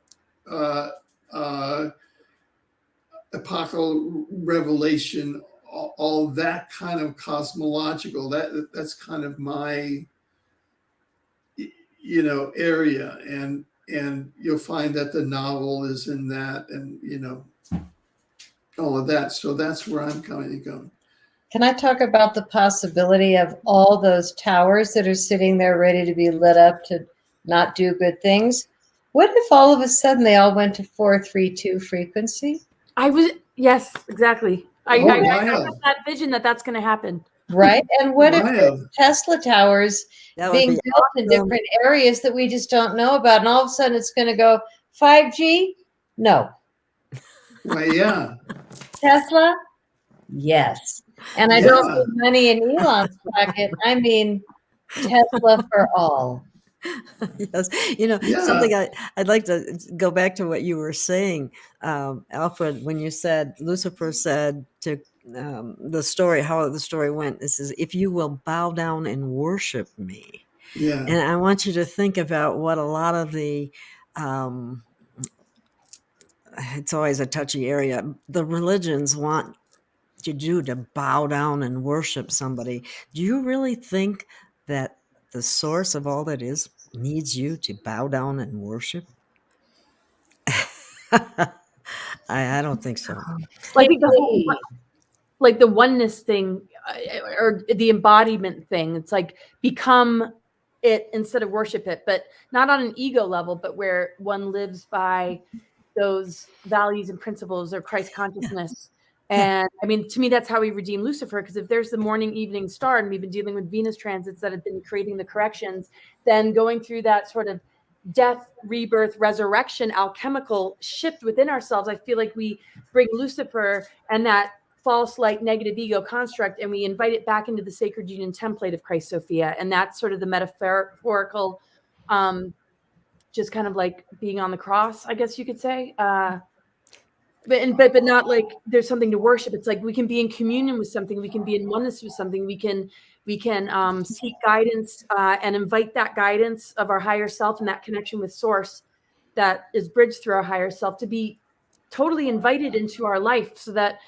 Apocalypse Revelation, all that kind of cosmological. That's kind of my, you know, area, and you'll find that the novel is in that, and you know, all of that. So that's where I'm coming and going. Can I talk about the possibility of all those towers that are sitting there ready to be lit up to not do good things? What if all of a sudden they all went to 432 frequency? Yes, exactly. I Wild. have that vision that's going to happen. Right? And what if Wild. there's Tesla towers That would being be built in different areas that we just don't know about, and all of a sudden it's going to go 5G? No. Well, yeah. Tesla? Yes. And I don't mean money in Elon's pocket. I mean Tesla for all. Yes, you know, Yeah. something I'd like to go back to what you were saying, Alfred, when you said Lucifer said to the story, how the story went. This is, if you will bow down and worship me. Yeah. And I want you to think about what a lot of the it's always a touchy area. The religions want you to do, to bow down and worship somebody. Do you really think that the source of all that is needs you to bow down and worship? I don't think so. Like the oneness thing, or the embodiment thing. It's like become it instead of worship it, but not on an ego level, but where one lives by those values and principles of Christ consciousness. And I mean, to me, that's how we redeem Lucifer. Because if there's the morning, evening star, and we've been dealing with Venus transits that have been creating the corrections, then going through that sort of death, rebirth, resurrection, alchemical shift within ourselves, I feel like we bring Lucifer and that false light negative ego construct, and we invite it back into the sacred union template of Christ Sophia. And that's sort of the metaphorical, just kind of like being on the cross, I guess you could say. But not like there's something to worship. It's like we can be in communion with something. We can be in oneness with something. We can seek guidance and invite that guidance of our higher self and that connection with source that is bridged through our higher self to be totally invited into our life, so that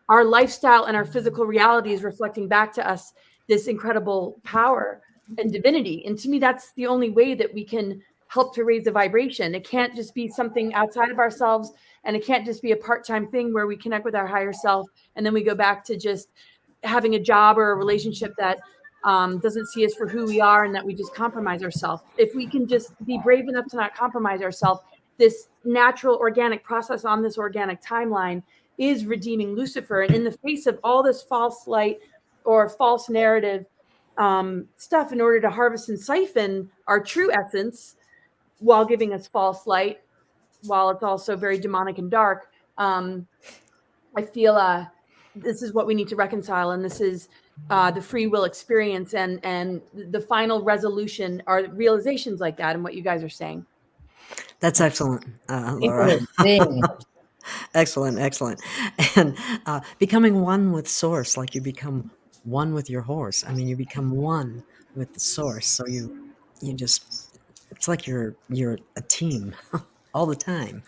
our lifestyle and our physical reality is reflecting back to us this incredible power and divinity. And to me, that's the only way that we can help to raise the vibration. It can't just be something outside of ourselves, and it can't just be a part-time thing where we connect with our higher self and then we go back to just having a job or a relationship that doesn't see us for who we are, and that we just compromise ourselves. If we can just be brave enough to not compromise ourselves, this natural organic process on this organic timeline is redeeming Lucifer. And in the face of all this false light or false narrative stuff, in order to harvest and siphon our true essence while giving us false light, while it's also very demonic and dark, I feel this is what we need to reconcile, and this is the free will experience, and the final resolution are realizations like that, and what you guys are saying. That's excellent, People Laura. are seeing it. Excellent, excellent. And becoming one with source, like you become one with your horse. I mean, you become one with the source. So you just, it's like you're a team all the time.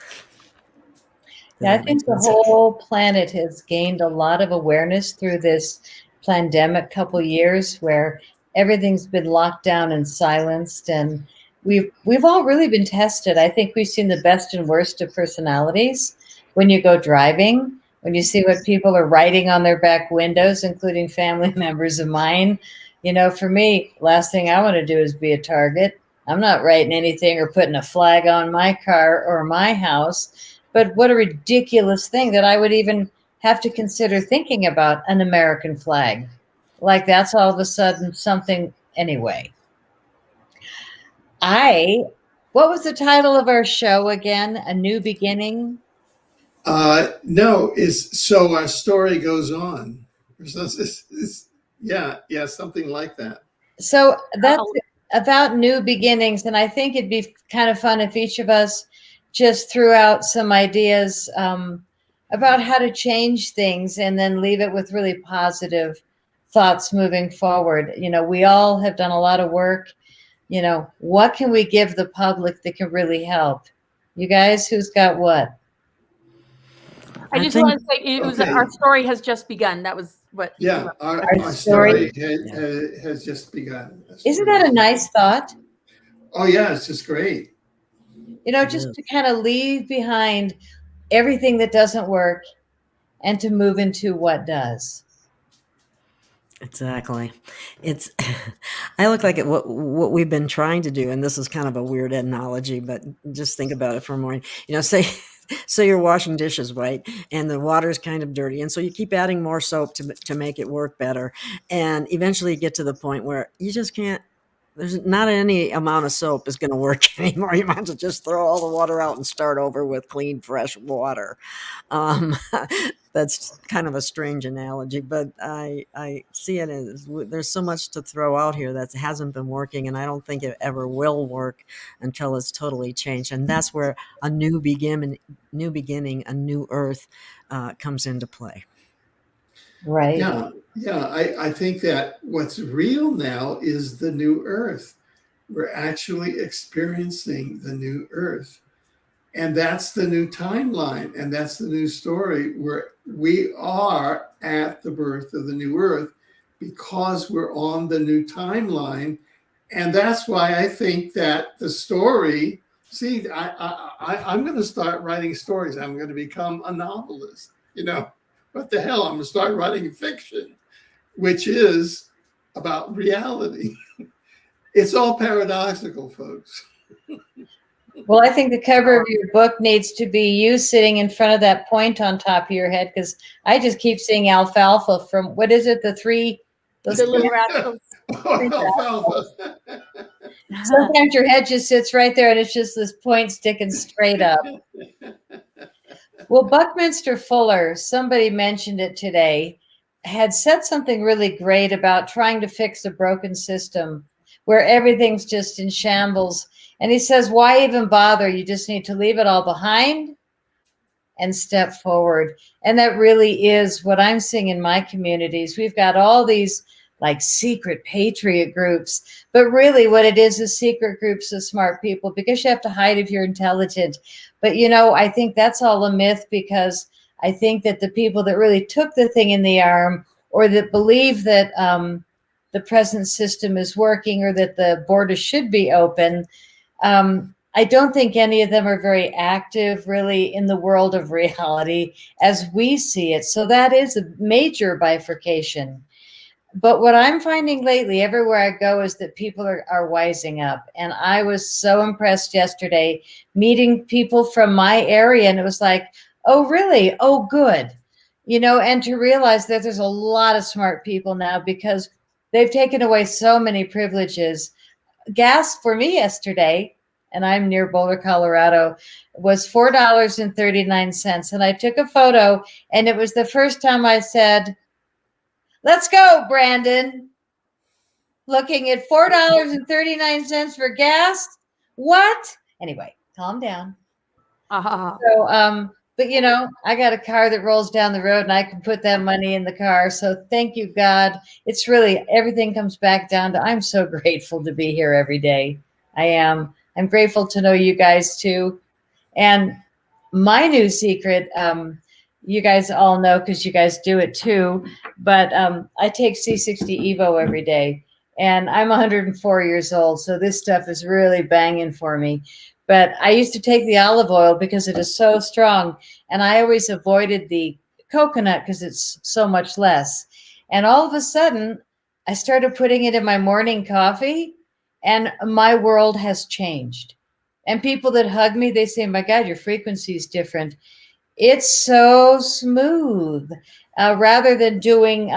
Yeah, I think the whole planet has gained a lot of awareness through this pandemic couple years where everything's been locked down and silenced, and we've all really been tested. I think we've seen the best and worst of personalities when you go driving, when you see what people are writing on their back windows, including family members of mine. You know, for me, last thing I want to do is be a target. I'm not writing anything or putting a flag on my car or my house. But what a ridiculous thing that I would even have to consider thinking about an American flag. Like that's all of a sudden something anyway. What was the title of our show again? A New Beginning? No, is So Our Story Goes On. Yeah, something like that. So that's about new beginnings. And I think it'd be kind of fun if each of us just threw out some ideas about how to change things and then leave it with really positive thoughts moving forward. You know, we all have done a lot of work. You know, what can we give the public that can really help? You guys, who's got what? I just want to say it was our story has just begun. That was what. Yeah, our story has just begun. Isn't that a nice thought? Oh, yeah, it's just great. You know, just to kind of leave behind everything that doesn't work and to move into what does. Exactly. It's, I look like what we've been trying to do, and this is kind of a weird analogy, but just think about it for a moment. You know, say you're washing dishes, right? And the water's kind of dirty. And so you keep adding more soap to make it work better. And eventually you get to the point where you just can't, there's not any amount of soap is going to work anymore. You might as well just throw all the water out and start over with clean, fresh water. That's kind of a strange analogy, but I see it as there's so much to throw out here that hasn't been working, and I don't think it ever will work until it's totally changed. And that's where a new beginning, a new earth comes into play. Right. Yeah. I think that what's real now is the new earth. We're actually experiencing the new earth. And that's the new timeline. And that's the new story where we are at the birth of the new earth because we're on the new timeline. And that's why I think that the story, see, I'm going to start writing stories. I'm going to become a novelist. You know, what the hell? I'm going to start writing fiction, which is about reality. It's all paradoxical, folks. Well, I think the cover of your book needs to be you sitting in front of that point on top of your head, because I just keep seeing alfalfa from, what is it, the little rascals. Alfalfa. Sometimes your head just sits right there and it's just this point sticking straight up. Well, Buckminster Fuller, somebody mentioned it today, had said something really great about trying to fix a broken system where everything's just in shambles. And he says, why even bother? You just need to leave it all behind and step forward. And that really is what I'm seeing in my communities. We've got all these like secret patriot groups, but really what it is secret groups of smart people, because you have to hide if you're intelligent. But, you know, I think that's all a myth, because I think that the people that really took the thing in the arm, or that believe that the present system is working, or that the border should be open, I don't think any of them are very active really in the world of reality as we see it. So that is a major bifurcation. But what I'm finding lately everywhere I go is that people are wising up. And I was so impressed yesterday meeting people from my area. And it was like, oh, really? Oh, good. and to realize that there's a lot of smart people now because they've taken away so many privileges. Gas for me yesterday, and I'm near Boulder, Colorado, was $4.39. And I took a photo, and it was the first time I said, "Let's go, Brandon." Looking at $4.39 for gas. What? Anyway, calm down. So, but I got a car that rolls down the road and I can put that money in the car. So thank you, God. It's really, everything comes back down to, I'm so grateful to be here every day. I am. I'm grateful to know you guys too. And my new secret, you guys all know because you guys do it too, but I take C60 Evo every day. And I'm 104 years old, so this stuff is really banging for me. But I used to take the olive oil because it is so strong, and I always avoided the coconut because it's so much less. And all of a sudden, I started putting it in my morning coffee, and my world has changed. And people that hug me, they say, "My God, your frequency is different." It's so smooth. Rather than doing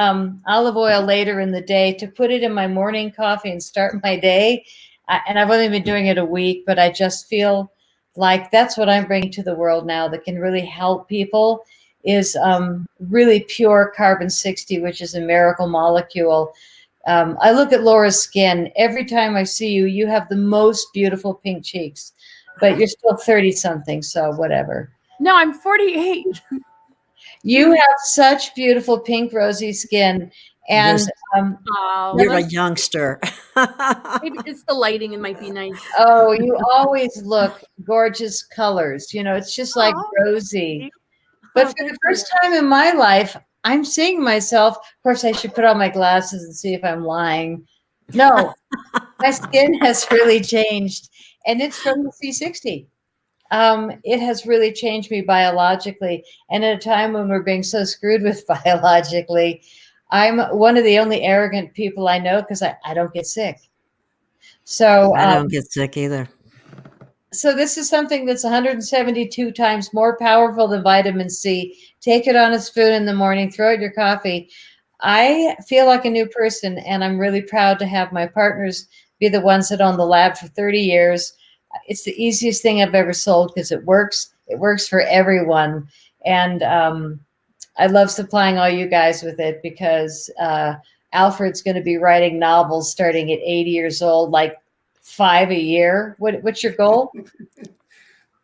olive oil later in the day, to put it in my morning coffee and start my day. And I've only been doing it a week, but I just feel like that's what I'm bringing to the world now that can really help people is really pure carbon 60, which is a miracle molecule. I look at Laura's skin. Every time I see you, you have the most beautiful pink cheeks, but you're still 30 something. So whatever. No, I'm 48. You have such beautiful pink rosy skin, and You're a youngster. Maybe it's the lighting. It might be nice. Oh, you always look gorgeous colors. It's just like rosy. But for the first time in my life, I'm seeing myself. Of course, I should put on my glasses and see if I'm lying. No, my skin has really changed, and it's from the C60. It has really changed me biologically. And at a time when we're being so screwed with biologically, I'm one of the only arrogant people I know because I don't get sick. So I don't get sick either. So this is something that's 172 times more powerful than vitamin C. Take it on a spoon in the morning, throw it in your coffee. I feel like a new person, and I'm really proud to have my partners be the ones that own the lab for 30 years. It's the easiest thing I've ever sold because it works. It works for everyone. And I love supplying all you guys with it because Alfred's going to be writing novels starting at 80 years old, like 5 a year. What's your goal?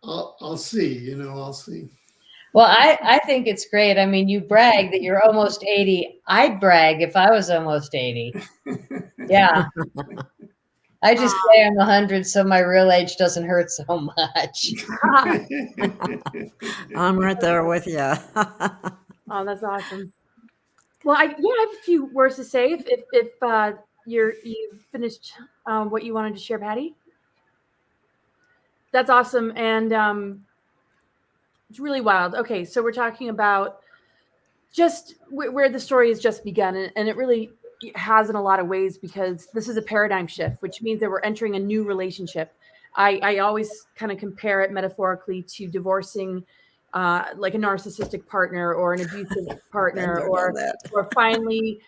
I'll see, I'll see. Well, I think it's great. I mean, you brag that you're almost 80. I'd brag if I was almost 80. Yeah. I just say I'm 100, so my real age doesn't hurt so much. I'm right there with you. Oh, that's awesome. Well, I have a few words to say if you've finished what you wanted to share, Patty. That's awesome, and it's really wild. Okay, so we're talking about just where the story has just begun, and it really has in a lot of ways because this is a paradigm shift, which means that we're entering a new relationship. I always kind of compare it metaphorically to divorcing like a narcissistic partner or an abusive partner or finally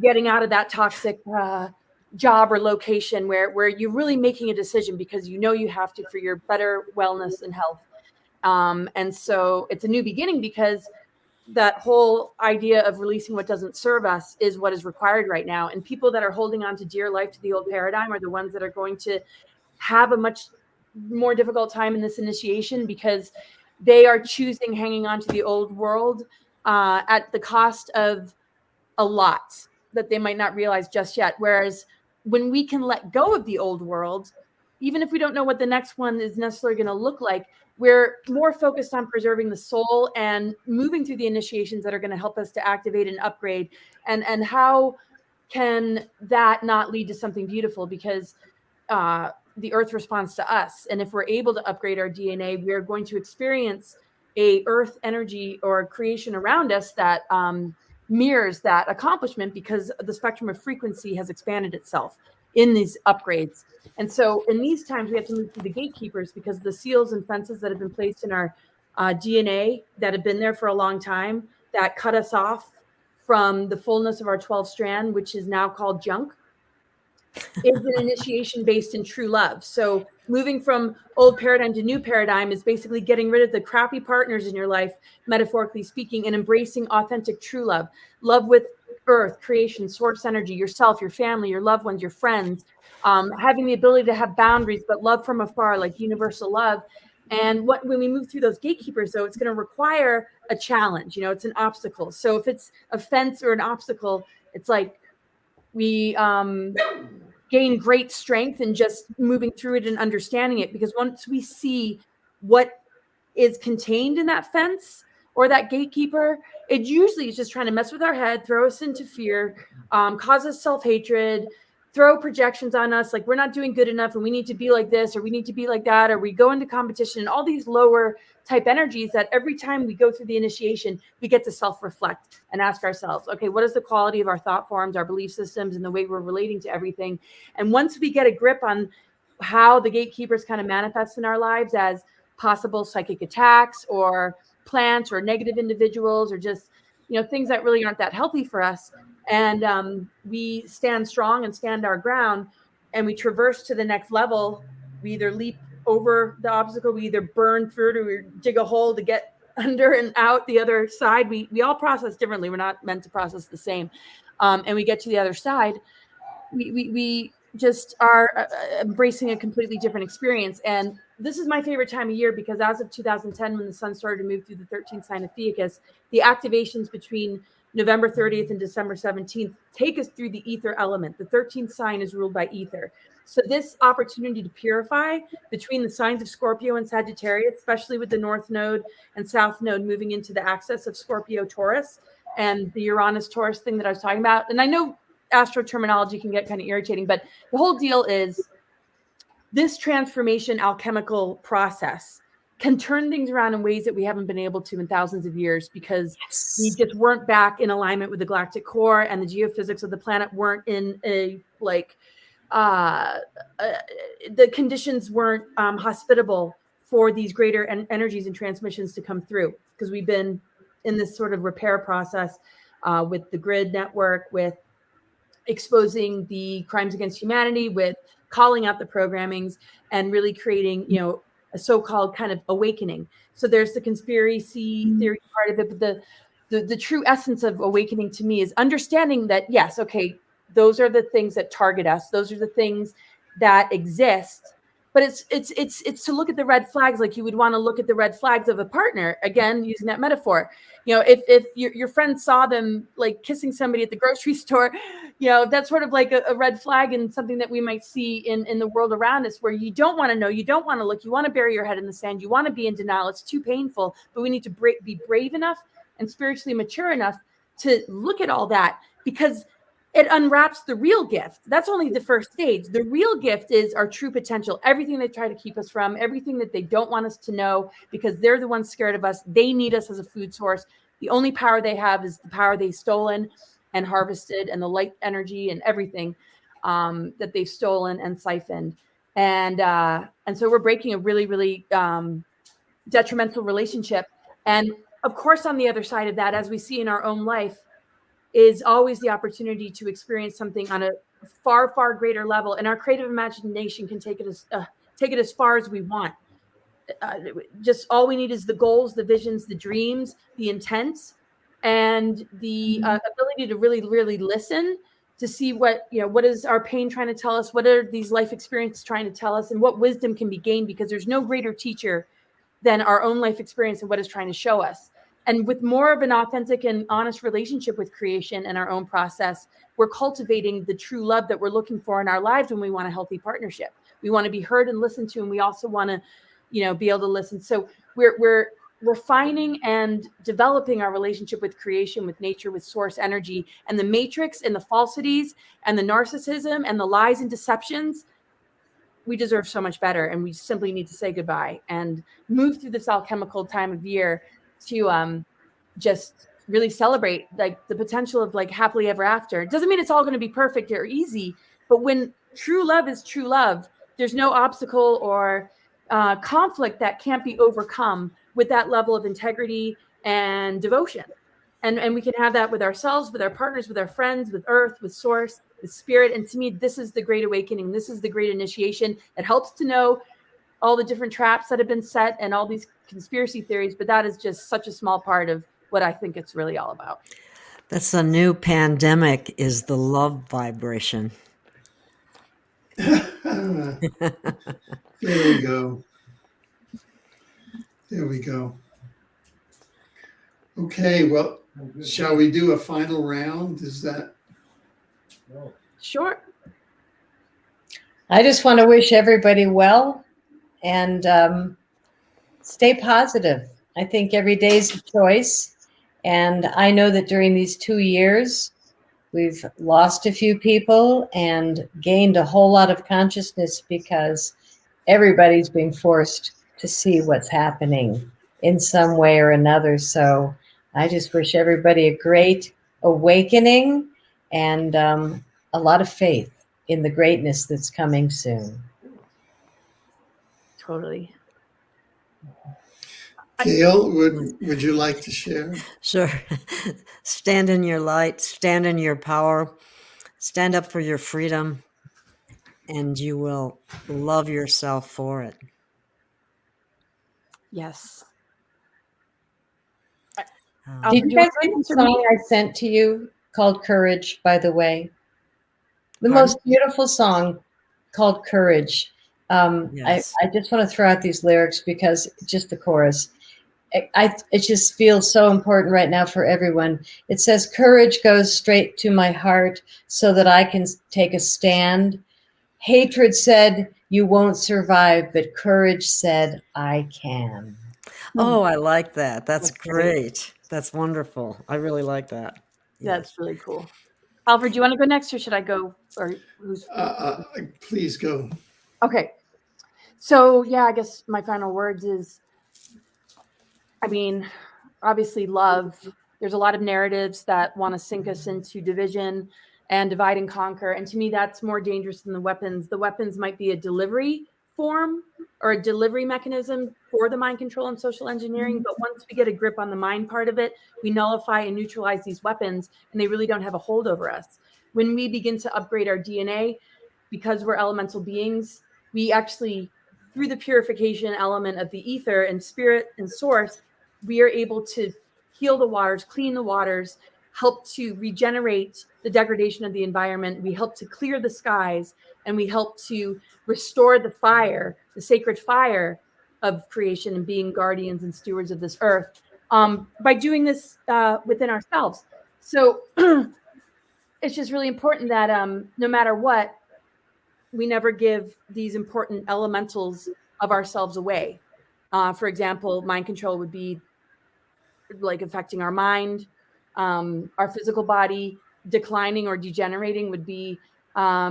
getting out of that toxic job or location where you're really making a decision because you have to for your better wellness and health. And so it's a new beginning because that whole idea of releasing what doesn't serve us is what is required right now. And people that are holding on to dear life to the old paradigm are the ones that are going to have a much more difficult time in this initiation because they are choosing hanging on to the old world at the cost of a lot that they might not realize just yet. Whereas when we can let go of the old world, even if we don't know what the next one is necessarily going to look like, we're more focused on preserving the soul and moving through the initiations that are going to help us to activate and upgrade. And how can that not lead to something beautiful? Because the earth responds to us. And if we're able to upgrade our DNA, we're going to experience a earth energy or creation around us that mirrors that accomplishment because the spectrum of frequency has expanded itself in these upgrades. And so in these times, we have to move through the gatekeepers because the seals and fences that have been placed in our DNA that have been there for a long time that cut us off from the fullness of our 12 strand, which is now called junk, is an initiation based in true love. So moving from old paradigm to new paradigm is basically getting rid of the crappy partners in your life, metaphorically speaking, and embracing authentic true love. Love with earth, creation, source energy, yourself, your family, your loved ones, your friends, having the ability to have boundaries, but love from afar, like universal love. And when we move through those gatekeepers, though, it's going to require a challenge. It's an obstacle. So if it's a fence or an obstacle, it's like we gain great strength in just moving through it and understanding it, because once we see what is contained in that fence or that gatekeeper, it usually is just trying to mess with our head, throw us into fear, cause us self-hatred, throw projections on us like we're not doing good enough and we need to be like this or we need to be like that, or we go into competition, and all these lower type energies that every time we go through the initiation, we get to self-reflect and ask ourselves, okay, what is the quality of our thought forms, our belief systems, and the way we're relating to everything? And once we get a grip on how the gatekeepers kind of manifest in our lives as possible psychic attacks or plants or negative individuals or just, things that really aren't that healthy for us, and we stand strong and stand our ground, and we traverse to the next level, we either leap over the obstacle, we either burn through it, or we dig a hole to get under and out the other side. We all process differently. We're not meant to process the same. And we get to the other side. We just are embracing a completely different experience. And this is my favorite time of year, because as of 2010, when the sun started to move through the 13th sign of Theicus, the activations between November 30th and December 17th take us through the ether element. The 13th sign is ruled by ether. So this opportunity to purify between the signs of Scorpio and Sagittarius, especially with the North Node and South Node moving into the axis of Scorpio Taurus and the Uranus Taurus thing that I was talking about. And I know astro terminology can get kind of irritating, but the whole deal is this transformation alchemical process can turn things around in ways that we haven't been able to in thousands of years, because we just weren't back in alignment with the galactic core, and the geophysics of the planet weren't in a the conditions weren't hospitable for these greater energies and transmissions to come through, because we've been in this sort of repair process with the grid network, with exposing the crimes against humanity, with calling out the programmings, and really creating, a so-called kind of awakening. So there's the conspiracy theory part of it, but the true essence of awakening to me is understanding that, yes, okay, those are the things that target us. Those are the things that exist. But it's to look at the red flags like you would want to look at the red flags of a partner. Again, using that metaphor, if your friend saw them like kissing somebody at the grocery store, that's sort of like a red flag, and something that we might see in the world around us, where you don't want to know, you don't want to look, you want to bury your head in the sand, you want to be in denial. It's too painful, but we need to be brave enough and spiritually mature enough to look at all that, because it unwraps the real gift. That's only the first stage. The real gift is our true potential. Everything they try to keep us from, everything that they don't want us to know, because they're the ones scared of us. They need us as a food source. The only power they have is the power they've stolen and harvested, and the light energy and everything that they've stolen and siphoned. And so we're breaking a really, really detrimental relationship. And of course, on the other side of that, as we see in our own life, is always the opportunity to experience something on a far, far greater level. And our creative imagination can take it as far as we want. Just all we need is the goals, the visions, the dreams, the intents, and the ability to really, really listen to see what is our pain trying to tell us, what are these life experiences trying to tell us, and what wisdom can be gained, because there's no greater teacher than our own life experience and what it's trying to show us. And with more of an authentic and honest relationship with creation and our own process, we're cultivating the true love that we're looking for in our lives when we want a healthy partnership. We want to be heard and listened to, and we also want to, be able to listen. So we're refining and developing our relationship with creation, with nature, with source energy, and the matrix and the falsities and the narcissism and the lies and deceptions. We deserve so much better, and we simply need to say goodbye and move through this alchemical time of year to just really celebrate like the potential of like happily ever after. It doesn't mean it's all going to be perfect or easy, but when true love is true love, there's no obstacle or conflict that can't be overcome with that level of integrity and devotion. And we can have that with ourselves, with our partners, with our friends, with earth, with source, with spirit. And to me, this is the great awakening. This is the great initiation. It helps to know all the different traps that have been set and all these conspiracy theories, but that is just such a small part of what I think it's really all about. That's a new pandemic, is the love vibration. There we go. There we go. Okay, well, shall we do a final round? Is that? Sure. I just want to wish everybody well and stay positive. I think every day is a choice. And I know that during these 2 years, we've lost a few people and gained a whole lot of consciousness because everybody's being forced to see what's happening in some way or another. So I just wish everybody a great awakening and a lot of faith in the greatness that's coming soon. Totally. Gail, would you like to share? Sure. Stand in your light, stand in your power, stand up for your freedom, and you will love yourself for it. Yes. Did you guys get the song I sent to you called Courage, by the way? The Pardon? most beautiful song called Courage. Yes. I just want to throw out these lyrics because just the chorus. It just feels so important right now for everyone. It says, courage goes straight to my heart so that I can take a stand. Hatred said, you won't survive, but courage said, I can. Oh, I like that. That's That's great. great. That's wonderful. I really like that. That's really cool. Alfred, do you want to go next or should I go? Or who's? Please go. Okay. So, yeah, I guess my final words is, I mean, obviously love. There's a lot of narratives that want to sink us into division and divide and conquer. And to me, that's more dangerous than the weapons. The weapons might be a delivery form or a delivery mechanism for the mind control and social engineering. But once we get a grip on the mind part of it, we nullify and neutralize these weapons, and they really don't have a hold over us. When we begin to upgrade our DNA, because we're elemental beings, we actually, through the purification element of the ether and spirit and source, we are able to heal the waters, clean the waters, help to regenerate the degradation of the environment. We help to clear the skies, and we help to restore the fire, the sacred fire of creation and being guardians and stewards of this earth by doing this within ourselves. So it's just really important that no matter what, we never give these important elementals of ourselves away. For example, mind control would be like affecting our mind, our physical body declining or degenerating would be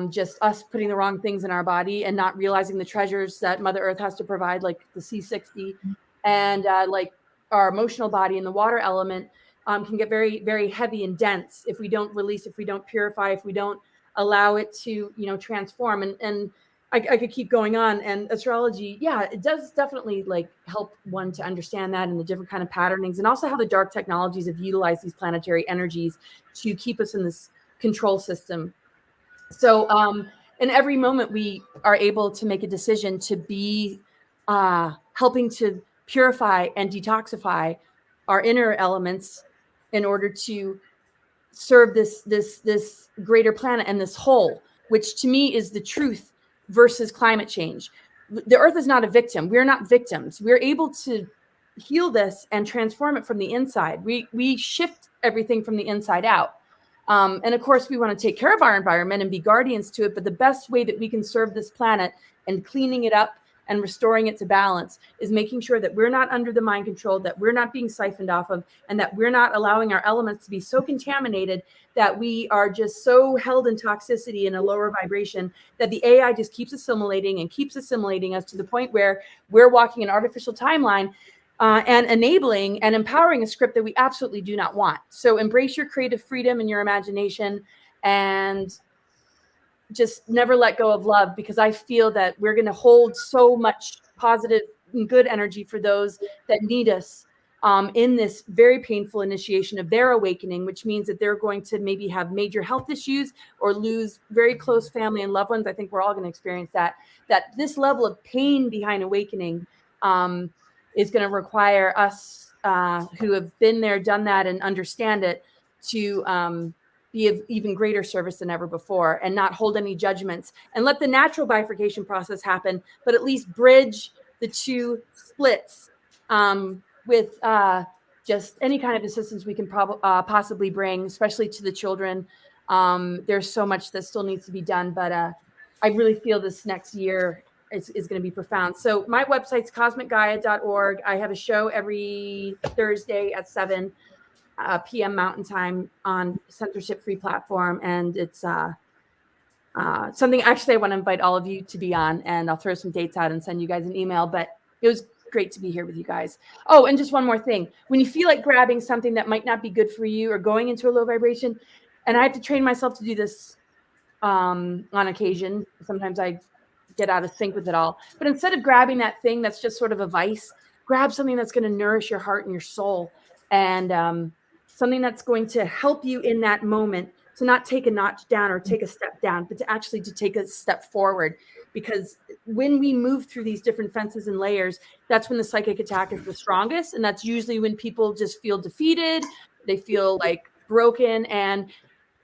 just us putting the wrong things in our body and not realizing the treasures that Mother Earth has to provide, like the C60, and like our emotional body and the water element can get very, very heavy and dense if we don't release, if we don't purify, if we don't allow it to, transform. And I could keep going on. And astrology, yeah, it does definitely like help one to understand that and the different kind of patternings, and also how the dark technologies have utilized these planetary energies to keep us in this control system. So in every moment, we are able to make a decision to be helping to purify and detoxify our inner elements in order to serve this greater planet and this whole, which to me is the truth versus climate change. The earth is not a victim. We're not victims. We're able to heal this and transform it from the inside. We shift everything from the inside out. And of course, we want to take care of our environment and be guardians to it. But the best way that we can serve this planet and cleaning it up and restoring it to balance is making sure that we're not under the mind control, that we're not being siphoned off of, and that we're not allowing our elements to be so contaminated that we are just so held in toxicity and a lower vibration that the AI just keeps assimilating and keeps assimilating us to the point where we're walking an artificial timeline and enabling and empowering a script that we absolutely do not want. So embrace your creative freedom and your imagination, and just never let go of love, because I feel that we're going to hold so much positive and good energy for those that need us in this very painful initiation of their awakening, which means that they're going to maybe have major health issues or lose very close family and loved ones. I think we're all going to experience that this level of pain behind awakening is going to require us who have been there, done that, and understand it to be of even greater service than ever before, and not hold any judgments, and let the natural bifurcation process happen, but at least bridge the two splits with just any kind of assistance we can possibly bring, especially to the children. There's so much that still needs to be done, but I really feel this next year is going to be profound. So my website's cosmicgaia.org. I have a show every Thursday at 7 p.m. Mountain Time on censorship-free platform, and it's something actually I want to invite all of you to be on, and I'll throw some dates out and send you guys an email. But it was great to be here with you guys. Oh, and just one more thing. When you feel like grabbing something that might not be good for you or going into a low vibration, and I have to train myself to do this on occasion. Sometimes I get out of sync with it all. But instead of grabbing that thing that's just sort of a vice, grab something that's going to nourish your heart and your soul, and something that's going to help you in that moment to not take a notch down or take a step down, but to actually to take a step forward. Because when we move through these different fences and layers, that's when the psychic attack is the strongest. And that's usually when people just feel defeated. They feel like broken. And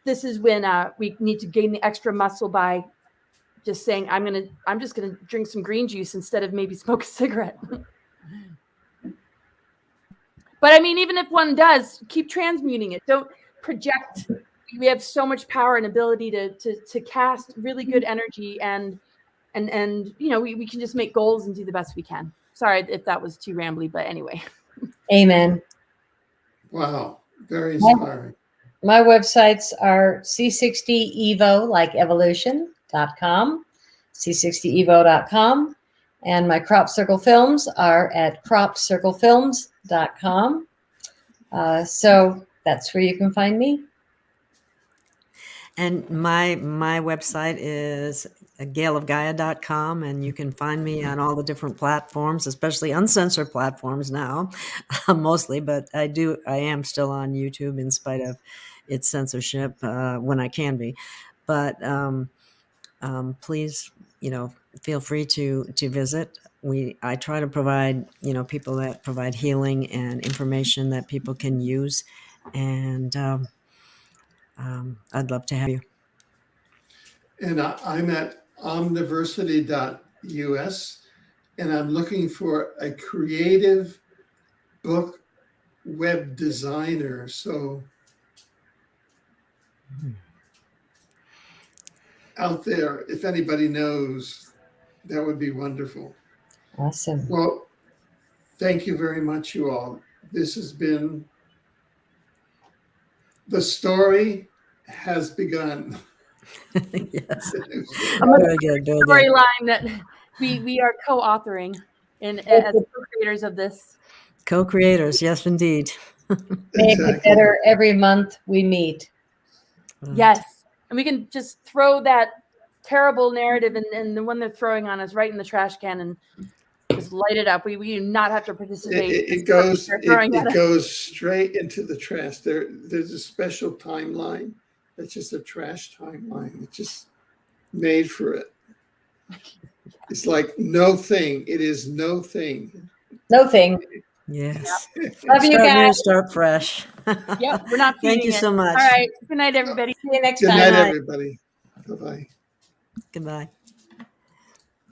this is when we need to gain the extra muscle by just saying, I'm just going to drink some green juice instead of maybe smoke a cigarette. But I mean, even if one does, keep transmuting it. Don't project. We have so much power and ability to cast really good energy, and we can just make goals and do the best we can. Sorry if that was too rambly, but anyway. Amen. Wow, very inspiring. My websites are C60evo, like evolution.com, C60evo.com. And my Crop Circle films are at cropcirclefilms.com. So that's where you can find me. And my website is galeofgaia.com, and you can find me on all the different platforms, especially uncensored platforms now, mostly, but I am still on YouTube in spite of its censorship when I can be. But please, feel free to visit. I try to provide, people that provide healing and information that people can use, and I'd love to have you. And I'm at omniversity.us, and I'm looking for a creative book web designer. So out there, if anybody knows, that would be wonderful. Awesome. Well, thank you very much, you all. This has been, the story has begun. Yes. Very good. Storyline that we are co-authoring as co-creators of this. Co-creators, yes, indeed. Make it better every month we meet. Yes. And we can just throw that terrible narrative and the one they're throwing on us right in the trash can and just light it up. We do not have to participate. It goes straight into the trash. There's a special timeline. It's just a trash timeline. It's just made for it. It's like no thing. It is no thing. No thing. Yes. Love you guys. Start fresh. Yep, we're not feeding Thank you so much. All right. Good night, everybody. See you next Good time. night, everybody. Bye-bye. Goodbye.